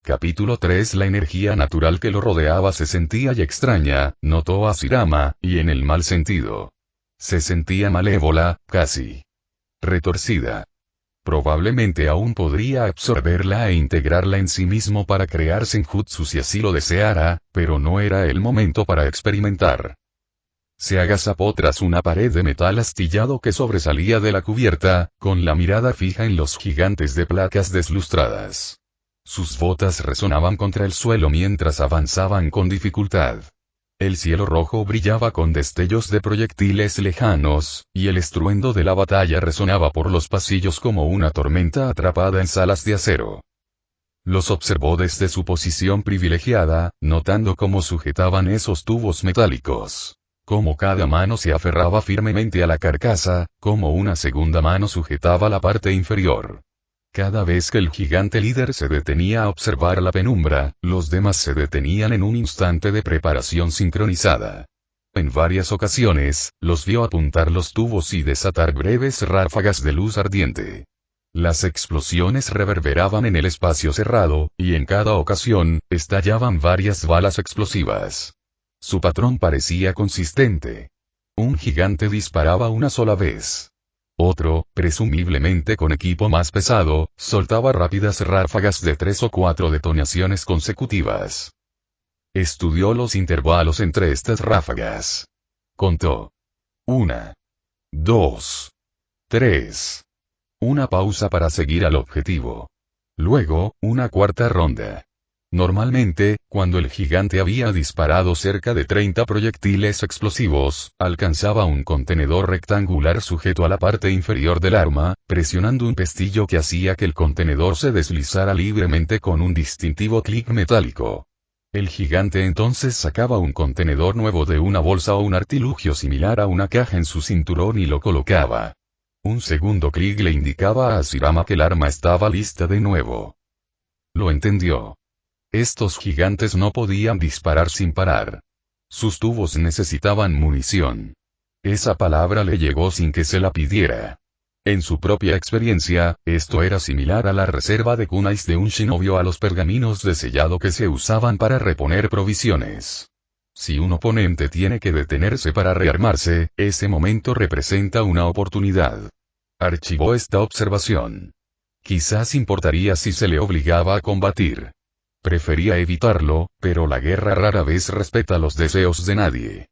Capítulo 3. La energía natural que lo rodeaba se sentía y extraña, notó Hashirama, y en el mal sentido. Se sentía malévola, casi retorcida. Probablemente aún podría absorberla e integrarla en sí mismo para crear senjutsu si así lo deseara, pero no era el momento para experimentar. Se agazapó tras una pared de metal astillado que sobresalía de la cubierta, con la mirada fija en los gigantes de placas deslustradas. Sus botas resonaban contra el suelo mientras avanzaban con dificultad. El cielo rojo brillaba con destellos de proyectiles lejanos, y el estruendo de la batalla resonaba por los pasillos como una tormenta atrapada en salas de acero. Los observó desde su posición privilegiada, notando cómo sujetaban esos tubos metálicos. Cómo cada mano se aferraba firmemente a la carcasa, como una segunda mano sujetaba la parte inferior. Cada vez que el gigante líder se detenía a observar la penumbra, los demás se detenían en un instante de preparación sincronizada. En varias ocasiones, los vio apuntar los tubos y desatar breves ráfagas de luz ardiente. Las explosiones reverberaban en el espacio cerrado, y en cada ocasión, estallaban varias balas explosivas. Su patrón parecía consistente. Un gigante disparaba una sola vez. Otro, presumiblemente con equipo más pesado, soltaba rápidas ráfagas de 3 o 4 detonaciones consecutivas. Estudió los intervalos entre estas ráfagas. Contó. 1, 2, 3. Una pausa para seguir al objetivo. Luego, una cuarta ronda. Normalmente, cuando el gigante había disparado cerca de 30 proyectiles explosivos, alcanzaba un contenedor rectangular sujeto a la parte inferior del arma, presionando un pestillo que hacía que el contenedor se deslizara libremente con un distintivo clic metálico. El gigante entonces sacaba un contenedor nuevo de una bolsa o un artilugio similar a una caja en su cinturón y lo colocaba. Un segundo clic le indicaba a Hashirama que el arma estaba lista de nuevo. Lo entendió. Estos gigantes no podían disparar sin parar. Sus tubos necesitaban munición. Esa palabra le llegó sin que se la pidiera. En su propia experiencia, esto era similar a la reserva de kunais de un shinobi o a los pergaminos de sellado que se usaban para reponer provisiones. Si un oponente tiene que detenerse para rearmarse, ese momento representa una oportunidad. Archivó esta observación. Quizás importaría si se le obligaba a combatir. Prefería evitarlo, pero la guerra rara vez respeta los deseos de nadie.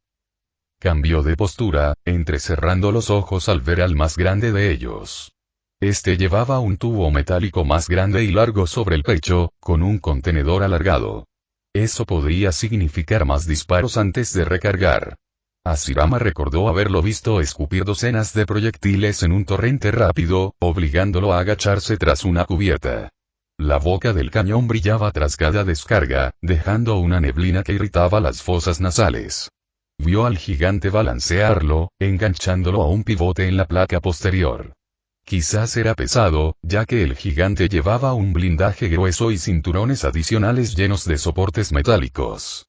Cambió de postura, entrecerrando los ojos al ver al más grande de ellos. Este llevaba un tubo metálico más grande y largo sobre el pecho, con un contenedor alargado. Eso podría significar más disparos antes de recargar. Hashirama recordó haberlo visto escupir docenas de proyectiles en un torrente rápido, obligándolo a agacharse tras una cubierta. La boca del cañón brillaba tras cada descarga, dejando una neblina que irritaba las fosas nasales. Vio al gigante balancearlo, enganchándolo a un pivote en la placa posterior. Quizás era pesado, ya que el gigante llevaba un blindaje grueso y cinturones adicionales llenos de soportes metálicos.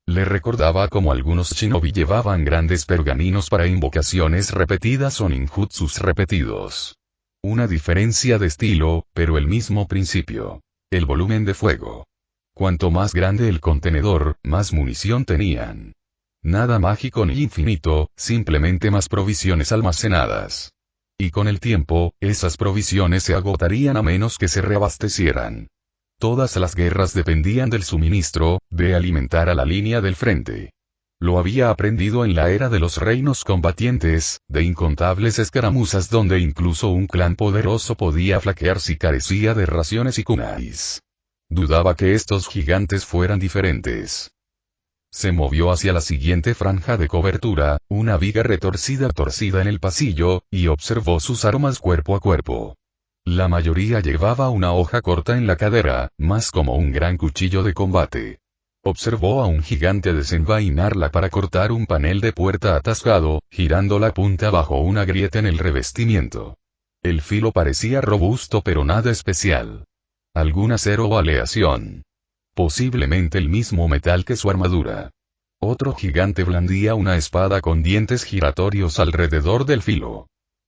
Le recordaba como algunos shinobi llevaban grandes pergaminos para invocaciones repetidas o ninjutsus repetidos. Una diferencia de estilo, pero el mismo principio. El volumen de fuego. Cuanto más grande el contenedor, más munición tenían. Nada mágico ni infinito, simplemente más provisiones almacenadas. Y con el tiempo, esas provisiones se agotarían a menos que se reabastecieran. Todas las guerras dependían del suministro, de alimentar a la línea del frente. Lo había aprendido en la era de los reinos combatientes, de incontables escaramuzas donde incluso un clan poderoso podía flaquear si carecía de raciones y kunais. Dudaba que estos gigantes fueran diferentes. Se movió hacia la siguiente franja de cobertura, una viga retorcida en el pasillo, y observó sus armas cuerpo a cuerpo. La mayoría llevaba una hoja corta en la cadera, más como un gran cuchillo de combate. Observó a un gigante desenvainarla para cortar un panel de puerta atascado, girando la punta bajo una grieta en el revestimiento. El filo parecía robusto pero nada especial. Algún acero o aleación. Posiblemente el mismo metal que su armadura. Otro gigante blandía una espada con dientes giratorios alrededor del filo.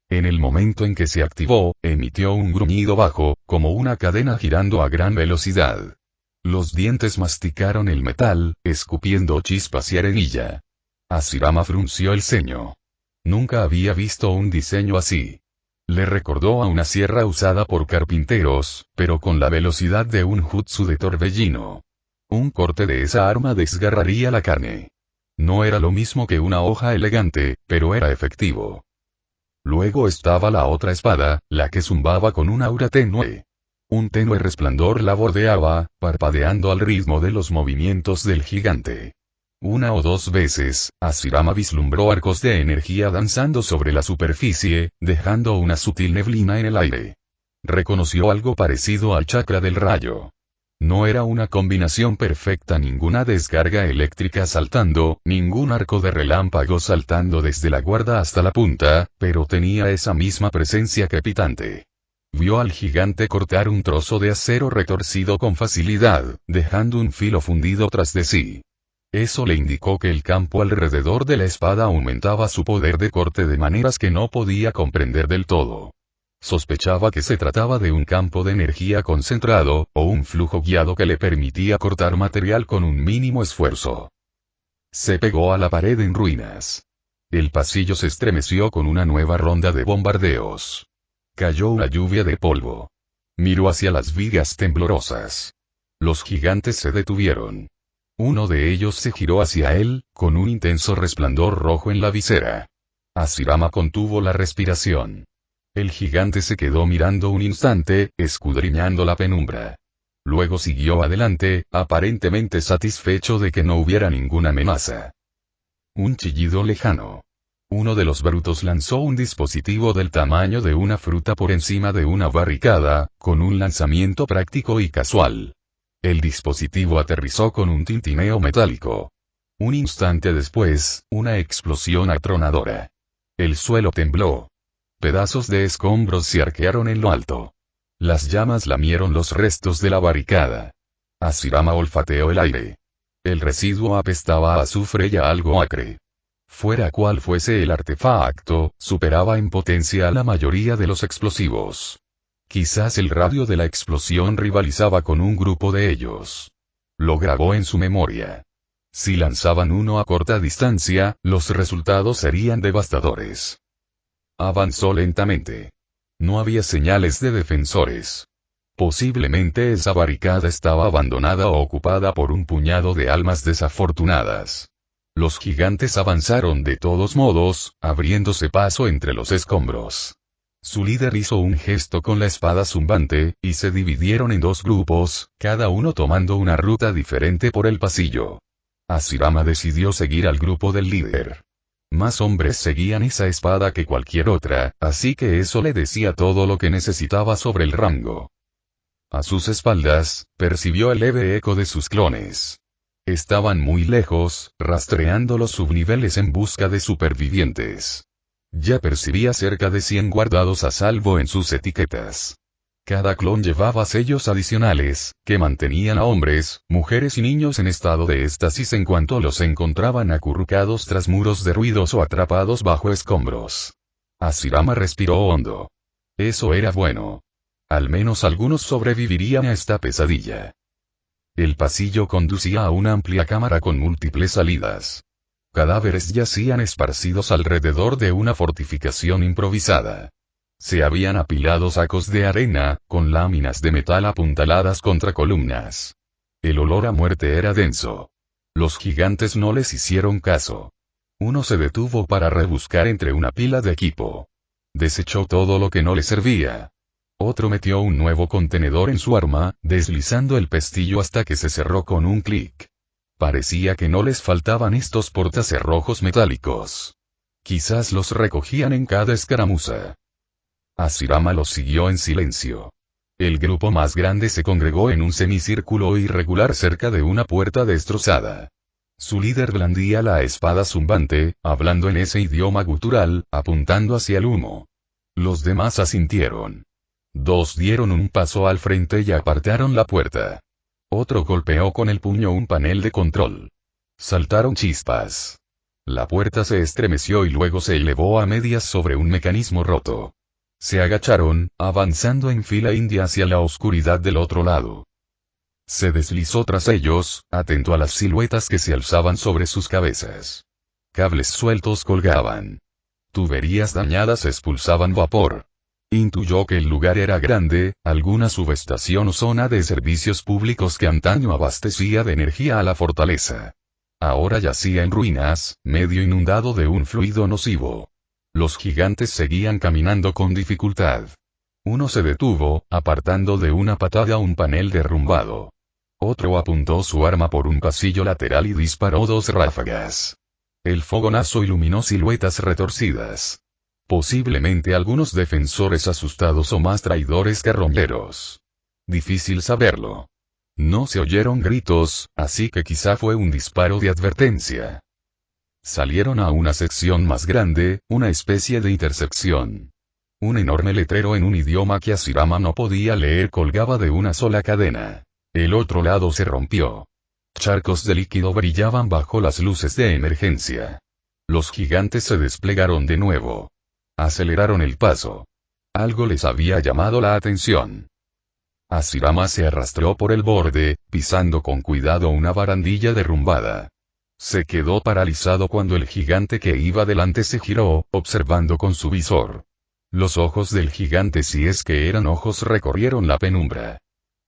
En el momento en que se activó, emitió un gruñido bajo, como una cadena girando a gran velocidad. Los dientes masticaron el metal, escupiendo chispas y arenilla. Hashirama frunció el ceño. Nunca había visto un diseño así. Le recordó a una sierra usada por carpinteros, pero con la velocidad de un jutsu de torbellino. Un corte de esa arma desgarraría la carne. No era lo mismo que una hoja elegante, pero era efectivo. Luego estaba la otra espada, la que zumbaba con un aura tenue. Un tenue resplandor la bordeaba, parpadeando al ritmo de los movimientos del gigante. Una o dos veces, Hashirama vislumbró arcos de energía danzando sobre la superficie, dejando una sutil neblina en el aire. Reconoció algo parecido al chakra del rayo. No era una combinación perfecta, ninguna descarga eléctrica saltando, ningún arco de relámpago saltando desde la guarda hasta la punta, pero tenía esa misma presencia crepitante. Vio al gigante cortar un trozo de acero retorcido con facilidad, dejando un filo fundido tras de sí. Eso le indicó que el campo alrededor de la espada aumentaba su poder de corte de maneras que no podía comprender del todo. Sospechaba que se trataba de un campo de energía concentrado, o un flujo guiado que le permitía cortar material con un mínimo esfuerzo. Se pegó a la pared en ruinas. El pasillo se estremeció con una nueva ronda de bombardeos. Cayó una lluvia de polvo. Miró hacia las vigas temblorosas. Los gigantes se detuvieron. Uno de ellos se giró hacia él, con un intenso resplandor rojo en la visera. Hashirama contuvo la respiración. El gigante se quedó mirando un instante, escudriñando la penumbra. Luego siguió adelante, aparentemente satisfecho de que no hubiera ninguna amenaza. Un chillido lejano. Uno de los brutos lanzó un dispositivo del tamaño de una fruta por encima de una barricada, con un lanzamiento práctico y casual. El dispositivo aterrizó con un tintineo metálico. Un instante después, una explosión atronadora. El suelo tembló. Pedazos de escombros se arquearon en lo alto. Las llamas lamieron los restos de la barricada. Hashirama olfateó el aire. El residuo apestaba a azufre y a algo acre. Fuera cual fuese el artefacto, superaba en potencia a la mayoría de los explosivos. Quizás el radio de la explosión rivalizaba con un grupo de ellos. Lo grabó en su memoria. Si lanzaban uno a corta distancia, los resultados serían devastadores. Avanzó lentamente. No había señales de defensores. Posiblemente esa barricada estaba abandonada o ocupada por un puñado de almas desafortunadas. Los gigantes avanzaron de todos modos, abriéndose paso entre los escombros. Su líder hizo un gesto con la espada zumbante, y se dividieron en dos grupos, cada uno tomando una ruta diferente por el pasillo. Hashirama decidió seguir al grupo del líder. Más hombres seguían esa espada que cualquier otra, así que eso le decía todo lo que necesitaba sobre el rango. A sus espaldas, percibió el leve eco de sus clones. Estaban muy lejos, rastreando los subniveles en busca de supervivientes. Ya percibía cerca de 100 guardados a salvo en sus etiquetas. Cada clon llevaba sellos adicionales, que mantenían a hombres, mujeres y niños en estado de éxtasis en cuanto los encontraban acurrucados tras muros derruidos o atrapados bajo escombros. Hashirama respiró hondo. Eso era bueno. Al menos algunos sobrevivirían a esta pesadilla. El pasillo conducía a una amplia cámara con múltiples salidas. Cadáveres yacían esparcidos alrededor de una fortificación improvisada. Se habían apilado sacos de arena, con láminas de metal apuntaladas contra columnas. El olor a muerte era denso. Los gigantes no les hicieron caso. Uno se detuvo para rebuscar entre una pila de equipo. Desechó todo lo que no le servía. Otro metió un nuevo contenedor en su arma, deslizando el pestillo hasta que se cerró con un clic. Parecía que no les faltaban estos portacerrojos metálicos. Quizás los recogían en cada escaramuza. Hashirama los siguió en silencio. El grupo más grande se congregó en un semicírculo irregular cerca de una puerta destrozada. Su líder blandía la espada zumbante, hablando en ese idioma gutural, apuntando hacia el humo. Los demás asintieron. Dos dieron un paso al frente y apartaron la puerta. Otro golpeó con el puño un panel de control. Saltaron chispas. La puerta se estremeció y luego se elevó a medias sobre un mecanismo roto. Se agacharon, avanzando en fila india hacia la oscuridad del otro lado. Se deslizó tras ellos, atento a las siluetas que se alzaban sobre sus cabezas. Cables sueltos colgaban. Tuberías dañadas expulsaban vapor. Intuyó que el lugar era grande, alguna subestación o zona de servicios públicos que antaño abastecía de energía a la fortaleza. Ahora yacía en ruinas, medio inundado de un fluido nocivo. Los gigantes seguían caminando con dificultad. Uno se detuvo, apartando de una patada un panel derrumbado. Otro apuntó su arma por un pasillo lateral y disparó 2 ráfagas. El fogonazo iluminó siluetas retorcidas. Posiblemente algunos defensores asustados o más traidores carroñeros. Difícil saberlo. No se oyeron gritos, así que quizá fue un disparo de advertencia. Salieron a una sección más grande, una especie de intersección. Un enorme letrero en un idioma que Hashirama no podía leer colgaba de una sola cadena. El otro lado se rompió. Charcos de líquido brillaban bajo las luces de emergencia. Los gigantes se desplegaron de nuevo. Aceleraron el paso. Algo les había llamado la atención. Hashirama se arrastró por el borde, pisando con cuidado una barandilla derrumbada. Se quedó paralizado cuando el gigante que iba delante se giró, observando con su visor. Los ojos del gigante, si es que eran ojos, recorrieron la penumbra.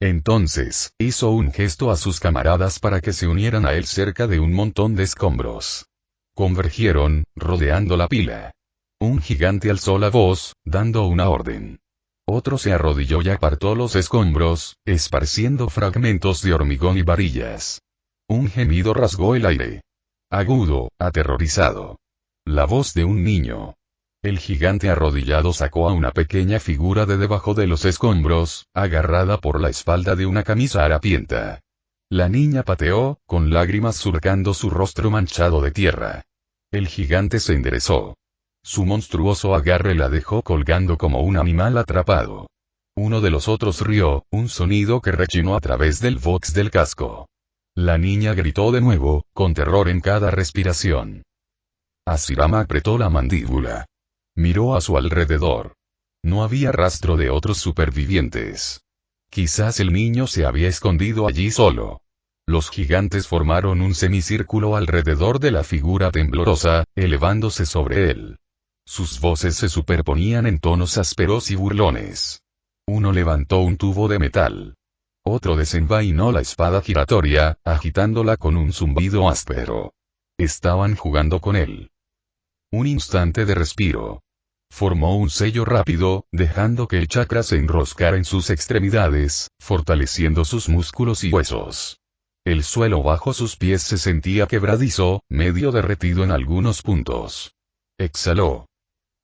Entonces, hizo un gesto a sus camaradas para que se unieran a él cerca de un montón de escombros. Convergieron, rodeando la pila. Un gigante alzó la voz, dando una orden. Otro se arrodilló y apartó los escombros, esparciendo fragmentos de hormigón y varillas. Un gemido rasgó el aire. Agudo, aterrorizado. La voz de un niño. El gigante arrodillado sacó a una pequeña figura de debajo de los escombros, agarrada por la espalda de una camisa harapienta. La niña pateó, con lágrimas surcando su rostro manchado de tierra. El gigante se enderezó. Su monstruoso agarre la dejó colgando como un animal atrapado. Uno de los otros rió, un sonido que rechinó a través del vox del casco. La niña gritó de nuevo, con terror en cada respiración. Hashirama apretó la mandíbula. Miró a su alrededor. No había rastro de otros supervivientes. Quizás el niño se había escondido allí solo. Los gigantes formaron un semicírculo alrededor de la figura temblorosa, elevándose sobre él. Sus voces se superponían en tonos ásperos y burlones. Uno levantó un tubo de metal. Otro desenvainó la espada giratoria, agitándola con un zumbido áspero. Estaban jugando con él. Un instante de respiro. Formó un sello rápido, dejando que el chakra se enroscara en sus extremidades, fortaleciendo sus músculos y huesos. El suelo bajo sus pies se sentía quebradizo, medio derretido en algunos puntos. Exhaló.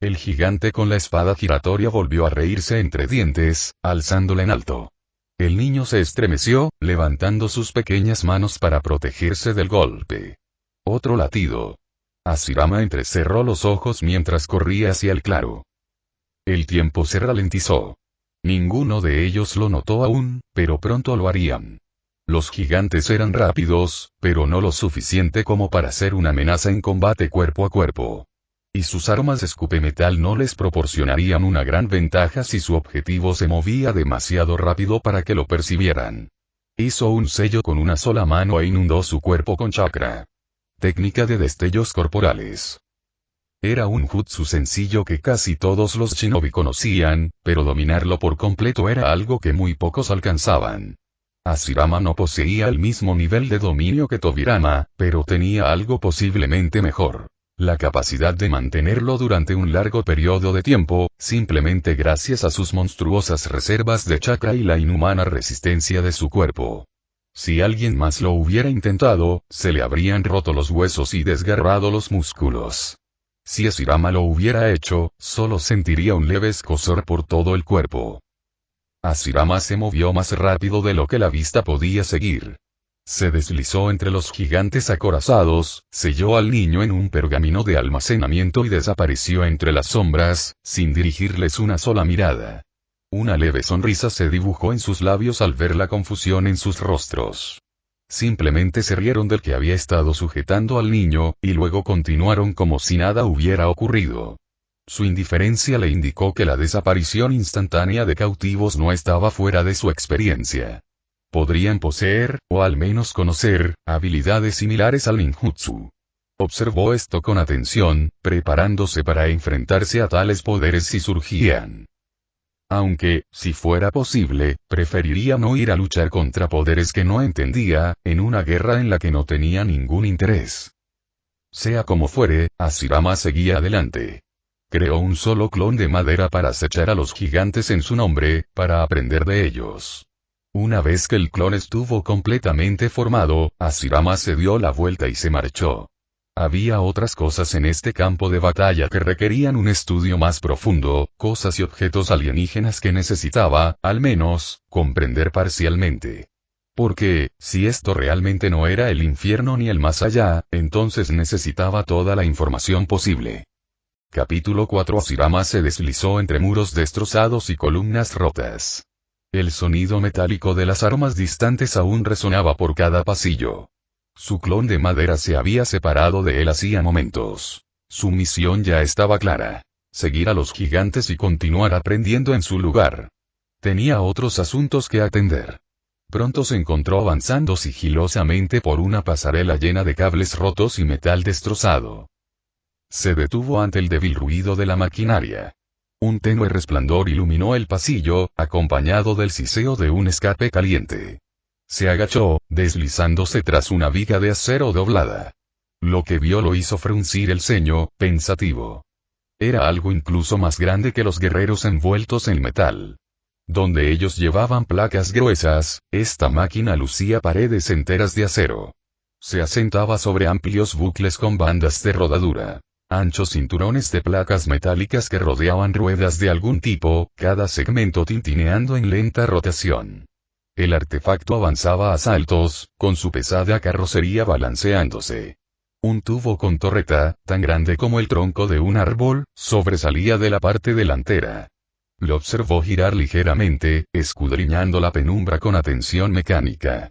El gigante con la espada giratoria volvió a reírse entre dientes, alzándola en alto. El niño se estremeció, levantando sus pequeñas manos para protegerse del golpe. Otro latido. Hashirama entrecerró los ojos mientras corría hacia el claro. El tiempo se ralentizó. Ninguno de ellos lo notó aún, pero pronto lo harían. Los gigantes eran rápidos, pero no lo suficiente como para ser una amenaza en combate cuerpo a cuerpo. Y sus armas de escupemetal no les proporcionarían una gran ventaja si su objetivo se movía demasiado rápido para que lo percibieran. Hizo un sello con una sola mano e inundó su cuerpo con chakra. Técnica de destellos corporales. Era un jutsu sencillo que casi todos los shinobi conocían, pero dominarlo por completo era algo que muy pocos alcanzaban. Hashirama no poseía el mismo nivel de dominio que Tobirama, pero tenía algo posiblemente mejor. La capacidad de mantenerlo durante un largo periodo de tiempo, simplemente gracias a sus monstruosas reservas de chakra y la inhumana resistencia de su cuerpo. Si alguien más lo hubiera intentado, se le habrían roto los huesos y desgarrado los músculos. Si Hashirama lo hubiera hecho, solo sentiría un leve escozor por todo el cuerpo. Hashirama se movió más rápido de lo que la vista podía seguir. Se deslizó entre los gigantes acorazados, selló al niño en un pergamino de almacenamiento y desapareció entre las sombras, sin dirigirles una sola mirada. Una leve sonrisa se dibujó en sus labios al ver la confusión en sus rostros. Simplemente se rieron del que había estado sujetando al niño, y luego continuaron como si nada hubiera ocurrido. Su indiferencia le indicó que la desaparición instantánea de cautivos no estaba fuera de su experiencia. Podrían poseer, o al menos conocer, habilidades similares al ninjutsu. Observó esto con atención, preparándose para enfrentarse a tales poderes si surgían. Aunque, si fuera posible, preferiría no ir a luchar contra poderes que no entendía, en una guerra en la que no tenía ningún interés. Sea como fuere, Hashirama seguía adelante. Creó un solo clon de madera para acechar a los gigantes en su nombre, para aprender de ellos. Una vez que el clon estuvo completamente formado, Hashirama se dio la vuelta y se marchó. Había otras cosas en este campo de batalla que requerían un estudio más profundo, cosas y objetos alienígenas que necesitaba, al menos, comprender parcialmente. Porque, si esto realmente no era el infierno ni el más allá, entonces necesitaba toda la información posible. Capítulo 4. Hashirama se deslizó entre muros destrozados y columnas rotas. El sonido metálico de las armas distantes aún resonaba por cada pasillo. Su clon de madera se había separado de él hacía momentos. Su misión ya estaba clara. Seguir a los gigantes y continuar aprendiendo en su lugar. Tenía otros asuntos que atender. Pronto se encontró avanzando sigilosamente por una pasarela llena de cables rotos y metal destrozado. Se detuvo ante el débil ruido de la maquinaria. Un tenue resplandor iluminó el pasillo, acompañado del siseo de un escape caliente. Se agachó, deslizándose tras una viga de acero doblada. Lo que vio lo hizo fruncir el ceño, pensativo. Era algo incluso más grande que los guerreros envueltos en metal. Donde ellos llevaban placas gruesas, esta máquina lucía paredes enteras de acero. Se asentaba sobre amplios bucles con bandas de rodadura. Anchos cinturones de placas metálicas que rodeaban ruedas de algún tipo, cada segmento tintineando en lenta rotación. El artefacto avanzaba a saltos, con su pesada carrocería balanceándose. Un tubo con torreta, tan grande como el tronco de un árbol, sobresalía de la parte delantera. Lo observó girar ligeramente, escudriñando la penumbra con atención mecánica.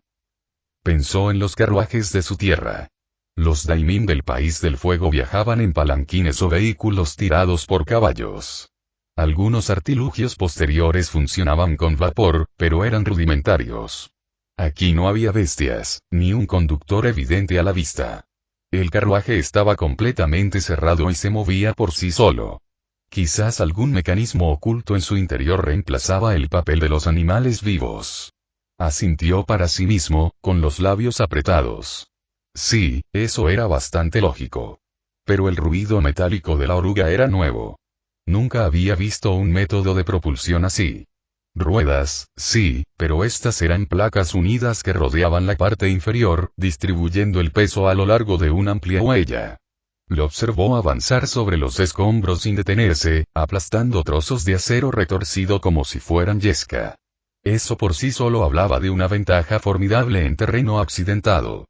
Pensó en los carruajes de su tierra. Los daimín del país del fuego viajaban en palanquines o vehículos tirados por caballos. Algunos artilugios posteriores funcionaban con vapor, pero eran rudimentarios. Aquí no había bestias, ni un conductor evidente a la vista. El carruaje estaba completamente cerrado y se movía por sí solo. Quizás algún mecanismo oculto en su interior reemplazaba el papel de los animales vivos. Asintió para sí mismo, con los labios apretados. Sí, eso era bastante lógico. Pero el ruido metálico de la oruga era nuevo. Nunca había visto un método de propulsión así. Ruedas, sí, pero estas eran placas unidas que rodeaban la parte inferior, distribuyendo el peso a lo largo de una amplia huella. Lo observó avanzar sobre los escombros sin detenerse, aplastando trozos de acero retorcido como si fueran yesca. Eso por sí solo hablaba de una ventaja formidable en terreno accidentado.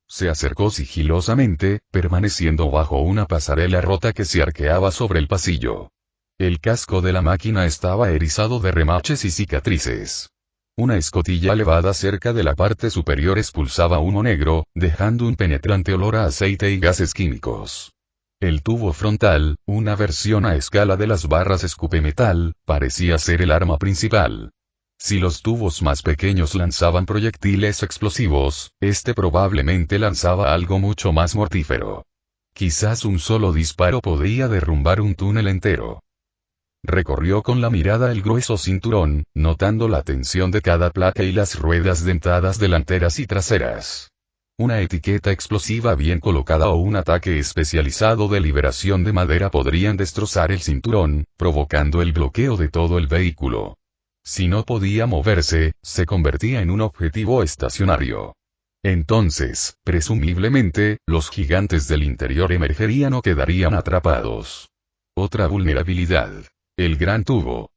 Se acercó sigilosamente, permaneciendo bajo una pasarela rota que se arqueaba sobre el pasillo. El casco de la máquina estaba erizado de remaches y cicatrices. Una escotilla elevada cerca de la parte superior expulsaba humo negro, dejando un penetrante olor a aceite y gases químicos. El tubo frontal, una versión a escala de las barras escupemetal, parecía ser el arma principal. Si los tubos más pequeños lanzaban proyectiles explosivos, este probablemente lanzaba algo mucho más mortífero. Quizás un solo disparo podía derrumbar un túnel entero. Recorrió con la mirada el grueso cinturón, notando la tensión de cada placa y las ruedas dentadas delanteras y traseras. Una etiqueta explosiva bien colocada o un ataque especializado de liberación de madera podrían destrozar el cinturón, provocando el bloqueo de todo el vehículo. Si no podía moverse, se convertía en un objetivo estacionario. Entonces, presumiblemente, los gigantes del interior emergerían o quedarían atrapados. Otra vulnerabilidad. El gran tubo.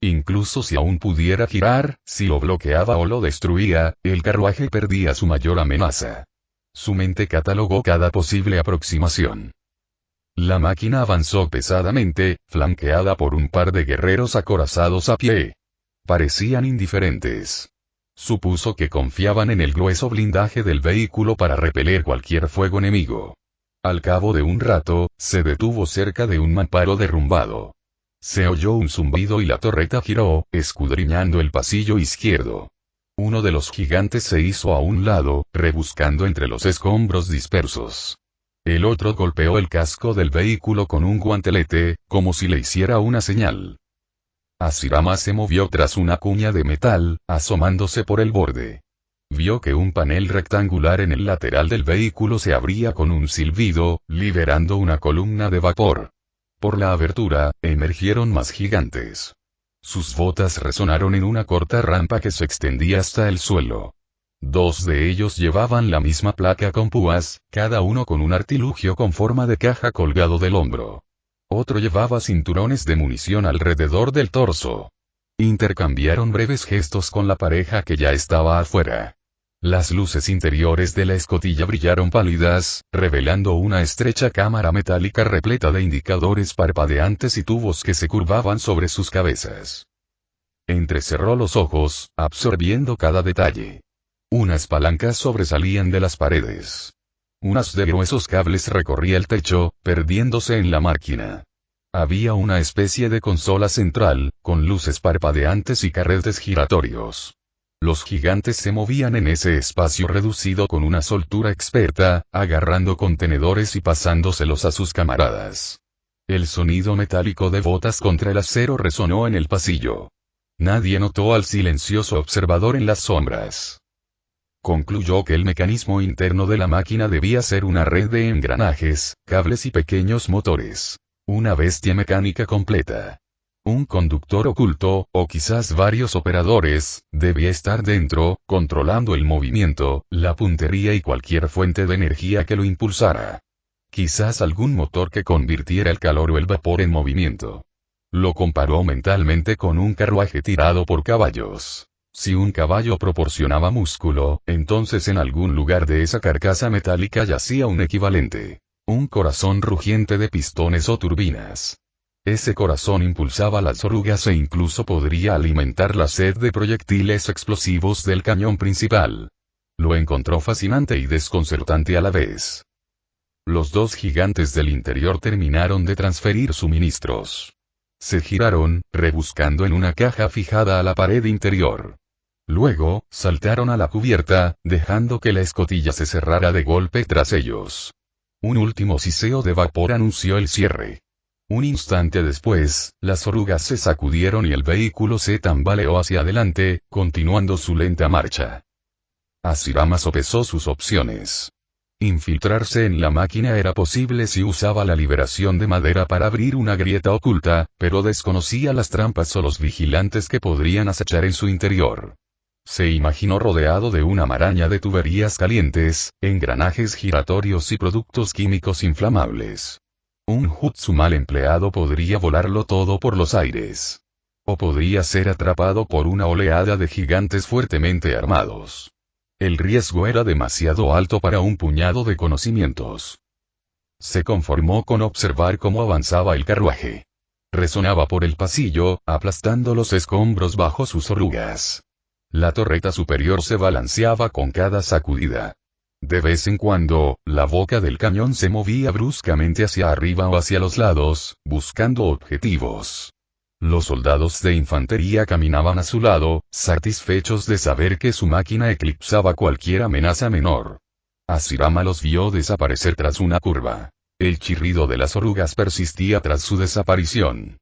Incluso si aún pudiera girar, si lo bloqueaba o lo destruía, el carruaje perdía su mayor amenaza. Su mente catalogó cada posible aproximación. La máquina avanzó pesadamente, flanqueada por un par de guerreros acorazados a pie. Parecían indiferentes. Supuso que confiaban en el grueso blindaje del vehículo para repeler cualquier fuego enemigo. Al cabo de un rato, se detuvo cerca de un mamparo derrumbado. Se oyó un zumbido y la torreta giró, escudriñando el pasillo izquierdo. Uno de los gigantes se hizo a un lado, rebuscando entre los escombros dispersos. El otro golpeó el casco del vehículo con un guantelete, como si le hiciera una señal. Hashirama se movió tras una cuña de metal, asomándose por el borde. Vio que un panel rectangular en el lateral del vehículo se abría con un silbido, liberando una columna de vapor. Por la abertura, emergieron más gigantes. Sus botas resonaron en una corta rampa que se extendía hasta el suelo. Dos de ellos llevaban la misma placa con púas, cada uno con un artilugio con forma de caja colgado del hombro. Otro llevaba cinturones de munición alrededor del torso. Intercambiaron breves gestos con la pareja que ya estaba afuera. Las luces interiores de la escotilla brillaron pálidas, revelando una estrecha cámara metálica repleta de indicadores parpadeantes y tubos que se curvaban sobre sus cabezas. Entrecerró los ojos, absorbiendo cada detalle. Unas palancas sobresalían de las paredes. Unas de gruesos cables recorría el techo, perdiéndose en la máquina. Había una especie de consola central, con luces parpadeantes y carretes giratorios. Los gigantes se movían en ese espacio reducido con una soltura experta, agarrando contenedores y pasándoselos a sus camaradas. El sonido metálico de botas contra el acero resonó en el pasillo. Nadie notó al silencioso observador en las sombras. Concluyó que el mecanismo interno de la máquina debía ser una red de engranajes, cables y pequeños motores. Una bestia mecánica completa. Un conductor oculto, o quizás varios operadores, debía estar dentro, controlando el movimiento, la puntería y cualquier fuente de energía que lo impulsara. Quizás algún motor que convirtiera el calor o el vapor en movimiento. Lo comparó mentalmente con un carruaje tirado por caballos. Si un caballo proporcionaba músculo, entonces en algún lugar de esa carcasa metálica yacía un equivalente. Un corazón rugiente de pistones o turbinas. Ese corazón impulsaba las orugas e incluso podría alimentar la sed de proyectiles explosivos del cañón principal. Lo encontró fascinante y desconcertante a la vez. Los dos gigantes del interior terminaron de transferir suministros. Se giraron, rebuscando en una caja fijada a la pared interior. Luego, saltaron a la cubierta, dejando que la escotilla se cerrara de golpe tras ellos. Un último siseo de vapor anunció el cierre. Un instante después, las orugas se sacudieron y el vehículo se tambaleó hacia adelante, continuando su lenta marcha. Hashirama sopesó sus opciones. Infiltrarse en la máquina era posible si usaba la liberación de madera para abrir una grieta oculta, pero desconocía las trampas o los vigilantes que podrían acechar en su interior. Se imaginó rodeado de una maraña de tuberías calientes, engranajes giratorios y productos químicos inflamables. Un jutsu mal empleado podría volarlo todo por los aires. O podría ser atrapado por una oleada de gigantes fuertemente armados. El riesgo era demasiado alto para un puñado de conocimientos. Se conformó con observar cómo avanzaba el carruaje. Resonaba por el pasillo, aplastando los escombros bajo sus orugas. La torreta superior se balanceaba con cada sacudida. De vez en cuando, la boca del cañón se movía bruscamente hacia arriba o hacia los lados, buscando objetivos. Los soldados de infantería caminaban a su lado, satisfechos de saber que su máquina eclipsaba cualquier amenaza menor. Hashirama los vio desaparecer tras una curva. El chirrido de las orugas persistía tras su desaparición.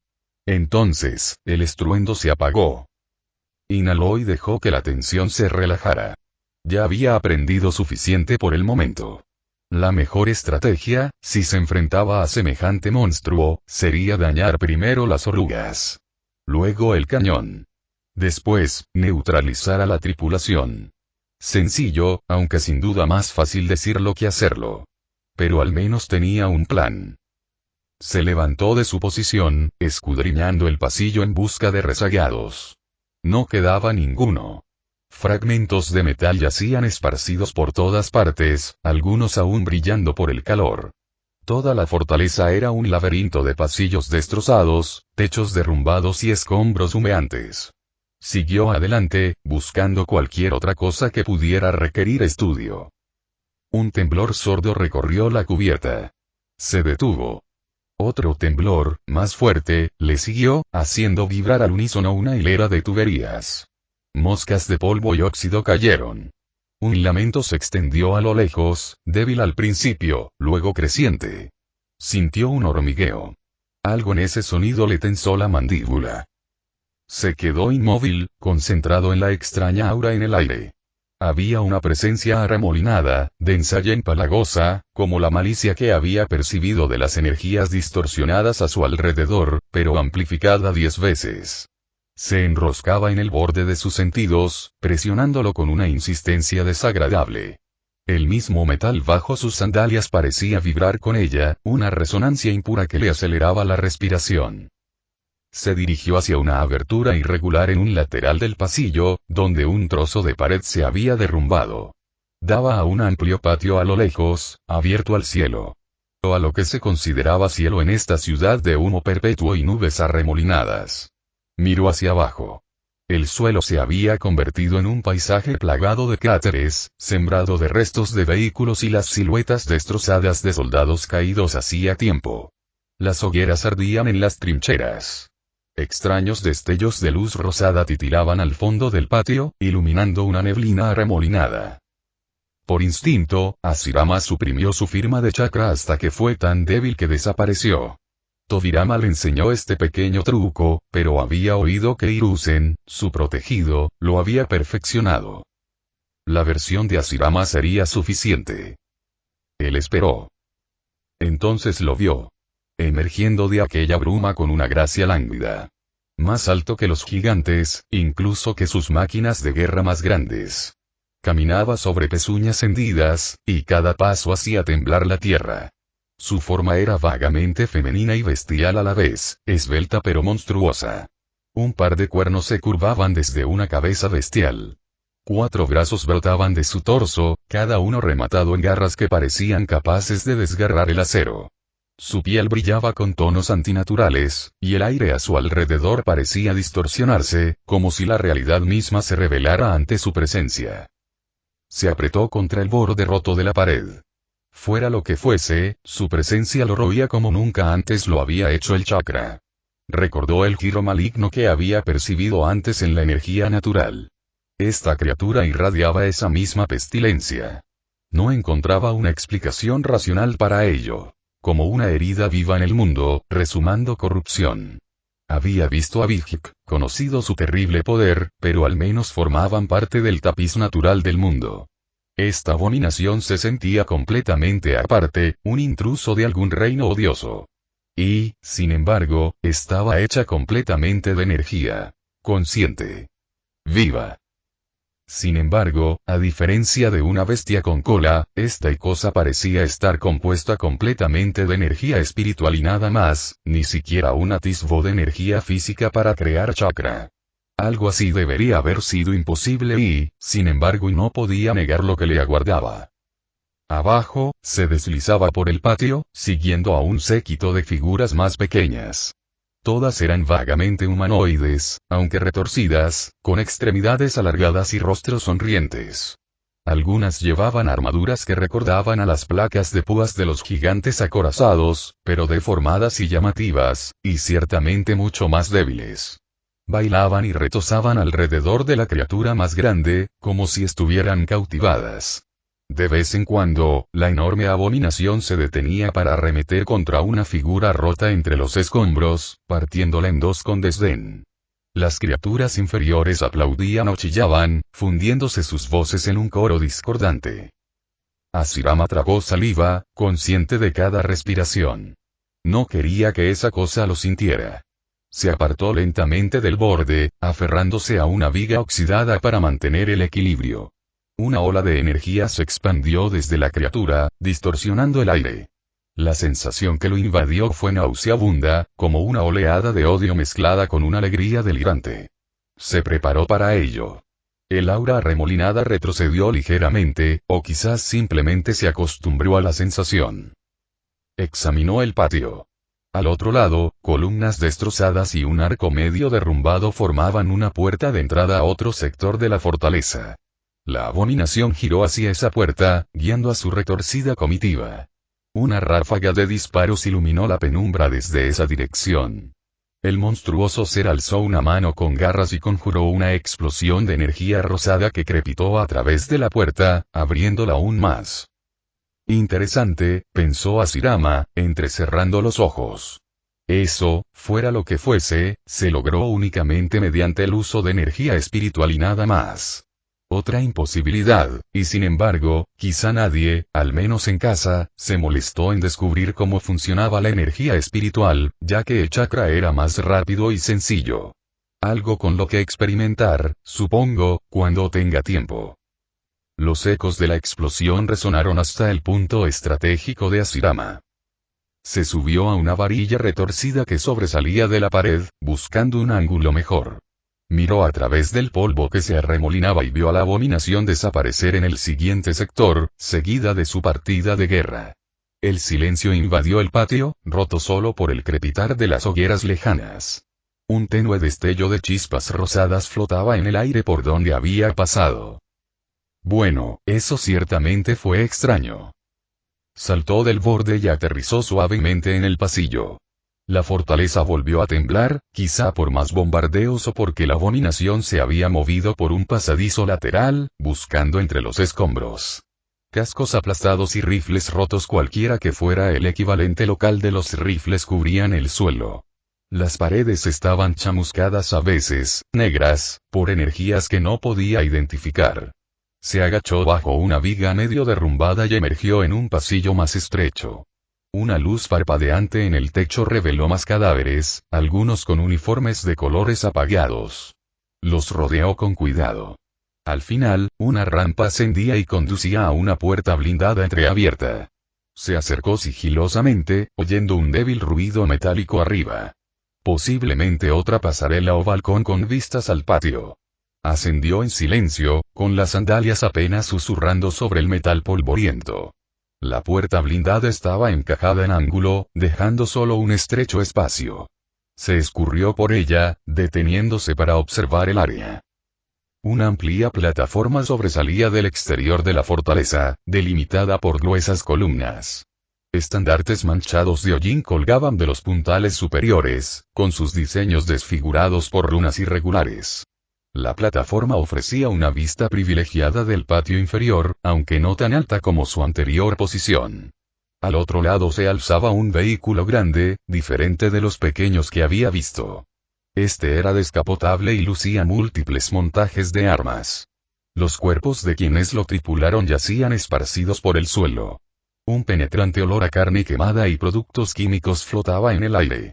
Entonces, el estruendo se apagó. Inhaló y dejó que la tensión se relajara. Ya había aprendido suficiente por el momento. La mejor estrategia, si se enfrentaba a semejante monstruo, sería dañar primero las orugas. Luego el cañón. Después, neutralizar a la tripulación. Sencillo, aunque sin duda más fácil decirlo que hacerlo. Pero al menos tenía un plan. Se levantó de su posición, escudriñando el pasillo en busca de rezagados. No quedaba ninguno. Fragmentos de metal yacían esparcidos por todas partes, algunos aún brillando por el calor. Toda la fortaleza era un laberinto de pasillos destrozados, techos derrumbados y escombros humeantes. Siguió adelante, buscando cualquier otra cosa que pudiera requerir estudio. Un temblor sordo recorrió la cubierta. Se detuvo. Otro temblor, más fuerte, le siguió, haciendo vibrar al unísono una hilera de tuberías. Moscas de polvo y óxido cayeron. Un lamento se extendió a lo lejos, débil al principio, luego creciente. Sintió un hormigueo. Algo en ese sonido le tensó la mandíbula. Se quedó inmóvil, concentrado en la extraña aura en el aire. Había una presencia arremolinada, densa y empalagosa, como la malicia que había percibido de las energías distorsionadas a su alrededor, pero amplificada 10 veces. Se enroscaba en el borde de sus sentidos, presionándolo con una insistencia desagradable. El mismo metal bajo sus sandalias parecía vibrar con ella, una resonancia impura que le aceleraba la respiración. Se dirigió hacia una abertura irregular en un lateral del pasillo, donde un trozo de pared se había derrumbado. Daba a un amplio patio a lo lejos, abierto al cielo. O a lo que se consideraba cielo en esta ciudad de humo perpetuo y nubes arremolinadas. Miró hacia abajo. El suelo se había convertido en un paisaje plagado de cráteres, sembrado de restos de vehículos y las siluetas destrozadas de soldados caídos hacía tiempo. Las hogueras ardían en las trincheras. Extraños destellos de luz rosada titilaban al fondo del patio, iluminando una neblina arremolinada. Por instinto, Hashirama suprimió su firma de chakra hasta que fue tan débil que desapareció. Tobirama le enseñó este pequeño truco, pero había oído que Hiruzen, su protegido, lo había perfeccionado. La versión de Hashirama sería suficiente. Él esperó. Entonces lo vio. Emergiendo de aquella bruma con una gracia lánguida. Más alto que los gigantes, incluso que sus máquinas de guerra más grandes. Caminaba sobre pezuñas hendidas, y cada paso hacía temblar la tierra. Su forma era vagamente femenina y bestial a la vez, esbelta pero monstruosa. Un par de cuernos se curvaban desde una cabeza bestial. 4 brazos brotaban de su torso, cada uno rematado en garras que parecían capaces de desgarrar el acero. Su piel brillaba con tonos antinaturales, y el aire a su alrededor parecía distorsionarse, como si la realidad misma se revelara ante su presencia. Se apretó contra el borde roto de la pared. Fuera lo que fuese, su presencia lo roía como nunca antes lo había hecho el chakra. Recordó el giro maligno que había percibido antes en la energía natural. Esta criatura irradiaba esa misma pestilencia. No encontraba una explicación racional para ello. Como una herida viva en el mundo, resumando corrupción. Había visto a Vijik, conocido su terrible poder, pero al menos formaban parte del tapiz natural del mundo. Esta abominación se sentía completamente aparte, un intruso de algún reino odioso. Y, sin embargo, estaba hecha completamente de energía consciente, viva. Sin embargo, a diferencia de una bestia con cola, esta cosa parecía estar compuesta completamente de energía espiritual y nada más, ni siquiera un atisbo de energía física para crear chakra. Algo así debería haber sido imposible y, sin embargo, no podía negar lo que le aguardaba. Abajo, se deslizaba por el patio, siguiendo a un séquito de figuras más pequeñas. Todas eran vagamente humanoides, aunque retorcidas, con extremidades alargadas y rostros sonrientes. Algunas llevaban armaduras que recordaban a las placas de púas de los gigantes acorazados, pero deformadas y llamativas, y ciertamente mucho más débiles. Bailaban y retozaban alrededor de la criatura más grande, como si estuvieran cautivadas. De vez en cuando, la enorme abominación se detenía para arremeter contra una figura rota entre los escombros, partiéndola en dos con desdén. Las criaturas inferiores aplaudían o chillaban, fundiéndose sus voces en un coro discordante. Hashirama tragó saliva, consciente de cada respiración. No quería que esa cosa lo sintiera. Se apartó lentamente del borde, aferrándose a una viga oxidada para mantener el equilibrio. Una ola de energía se expandió desde la criatura, distorsionando el aire. La sensación que lo invadió fue nauseabunda, como una oleada de odio mezclada con una alegría delirante. Se preparó para ello. El aura arremolinada retrocedió ligeramente, o quizás simplemente se acostumbró a la sensación. Examinó el patio. Al otro lado, columnas destrozadas y un arco medio derrumbado formaban una puerta de entrada a otro sector de la fortaleza. La abominación giró hacia esa puerta, guiando a su retorcida comitiva. Una ráfaga de disparos iluminó la penumbra desde esa dirección. El monstruoso ser alzó una mano con garras y conjuró una explosión de energía rosada que crepitó a través de la puerta, abriéndola aún más. Interesante, pensó Hashirama, entrecerrando los ojos. Eso, fuera lo que fuese, se logró únicamente mediante el uso de energía espiritual y nada más. Otra imposibilidad, y sin embargo, quizá nadie, al menos en casa, se molestó en descubrir cómo funcionaba la energía espiritual, ya que el chakra era más rápido y sencillo. Algo con lo que experimentar, supongo, cuando tenga tiempo. Los ecos de la explosión resonaron hasta el punto estratégico de Hashirama. Se subió a una varilla retorcida que sobresalía de la pared, buscando un ángulo mejor. Miró a través del polvo que se arremolinaba y vio a la abominación desaparecer en el siguiente sector, seguida de su partida de guerra. El silencio invadió el patio, roto solo por el crepitar de las hogueras lejanas. Un tenue destello de chispas rosadas flotaba en el aire por donde había pasado. Bueno, eso ciertamente fue extraño. Saltó del borde y aterrizó suavemente en el pasillo. La fortaleza volvió a temblar, quizá por más bombardeos o porque la abominación se había movido por un pasadizo lateral, buscando entre los escombros. Cascos aplastados y rifles rotos, cualquiera que fuera el equivalente local de los rifles, cubrían el suelo. Las paredes estaban chamuscadas, a veces, negras, por energías que no podía identificar. Se agachó bajo una viga medio derrumbada y emergió en un pasillo más estrecho. Una luz parpadeante en el techo reveló más cadáveres, algunos con uniformes de colores apagados. Los rodeó con cuidado. Al final, una rampa ascendía y conducía a una puerta blindada entreabierta. Se acercó sigilosamente, oyendo un débil ruido metálico arriba. Posiblemente otra pasarela o balcón con vistas al patio. Ascendió en silencio, con las sandalias apenas susurrando sobre el metal polvoriento. La puerta blindada estaba encajada en ángulo, dejando solo un estrecho espacio. Se escurrió por ella, deteniéndose para observar el área. Una amplia plataforma sobresalía del exterior de la fortaleza, delimitada por gruesas columnas. Estandartes manchados de hollín colgaban de los puntales superiores, con sus diseños desfigurados por runas irregulares. La plataforma ofrecía una vista privilegiada del patio inferior, aunque no tan alta como su anterior posición. Al otro lado se alzaba un vehículo grande, diferente de los pequeños que había visto. Este era descapotable y lucía múltiples montajes de armas. Los cuerpos de quienes lo tripularon yacían esparcidos por el suelo. Un penetrante olor a carne quemada y productos químicos flotaba en el aire.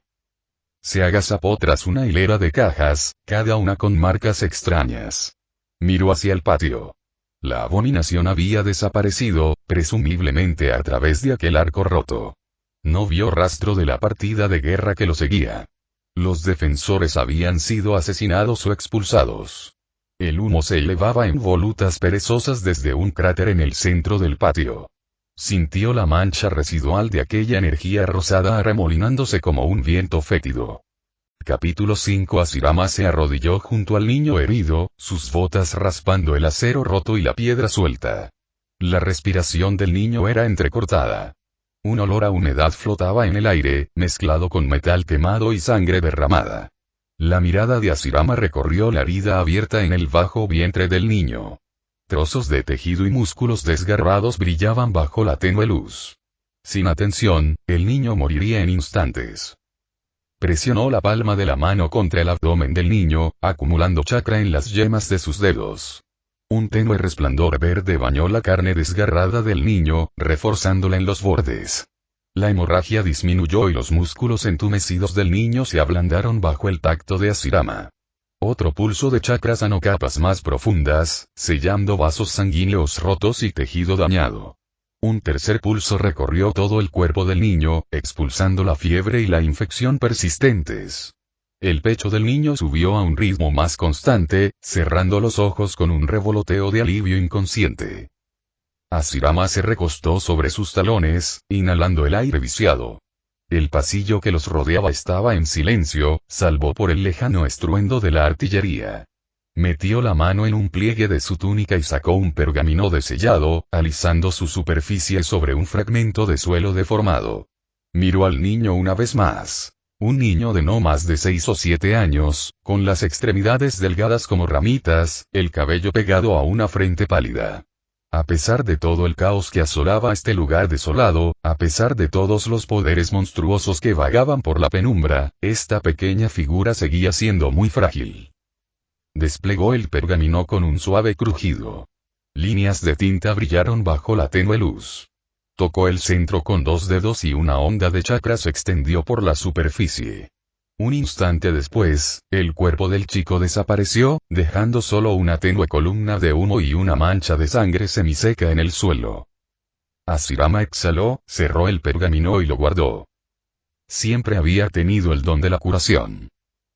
Se agazapó tras una hilera de cajas, cada una con marcas extrañas. Miró hacia el patio. La abominación había desaparecido, presumiblemente a través de aquel arco roto. No vio rastro de la partida de guerra que lo seguía. Los defensores habían sido asesinados o expulsados. El humo se elevaba en volutas perezosas desde un cráter en el centro del patio. Sintió la mancha residual de aquella energía rosada arremolinándose como un viento fétido. Capítulo 5. Hashirama se arrodilló junto al niño herido, sus botas raspando el acero roto y la piedra suelta. La respiración del niño era entrecortada. Un olor a humedad flotaba en el aire, mezclado con metal quemado y sangre derramada. La mirada de Hashirama recorrió la herida abierta en el bajo vientre del niño. Trozos de tejido y músculos desgarrados brillaban bajo la tenue luz. Sin atención, el niño moriría en instantes. Presionó la palma de la mano contra el abdomen del niño, acumulando chakra en las yemas de sus dedos. Un tenue resplandor verde bañó la carne desgarrada del niño, reforzándola en los bordes. La hemorragia disminuyó y los músculos entumecidos del niño se ablandaron bajo el tacto de Hashirama. Otro pulso de chakra sanó capas más profundas, sellando vasos sanguíneos rotos y tejido dañado. Un tercer pulso recorrió todo el cuerpo del niño, expulsando la fiebre y la infección persistentes. El pecho del niño subió a un ritmo más constante, cerrando los ojos con un revoloteo de alivio inconsciente. Hashirama se recostó sobre sus talones, inhalando el aire viciado. El pasillo que los rodeaba estaba en silencio, salvo por el lejano estruendo de la artillería. Metió la mano en un pliegue de su túnica y sacó un pergamino desellado, alisando su superficie sobre un fragmento de suelo deformado. Miró al niño una vez más. Un niño de no más de 6 o 7 años, con las extremidades delgadas como ramitas, el cabello pegado a una frente pálida. A pesar de todo el caos que asolaba este lugar desolado, a pesar de todos los poderes monstruosos que vagaban por la penumbra, esta pequeña figura seguía siendo muy frágil. Desplegó el pergamino con un suave crujido. Líneas de tinta brillaron bajo la tenue luz. Tocó el centro con 2 dedos y una onda de chakra se extendió por la superficie. Un instante después, el cuerpo del chico desapareció, dejando solo una tenue columna de humo y una mancha de sangre semiseca en el suelo. Hashirama exhaló, cerró el pergamino y lo guardó. Siempre había tenido el don de la curación.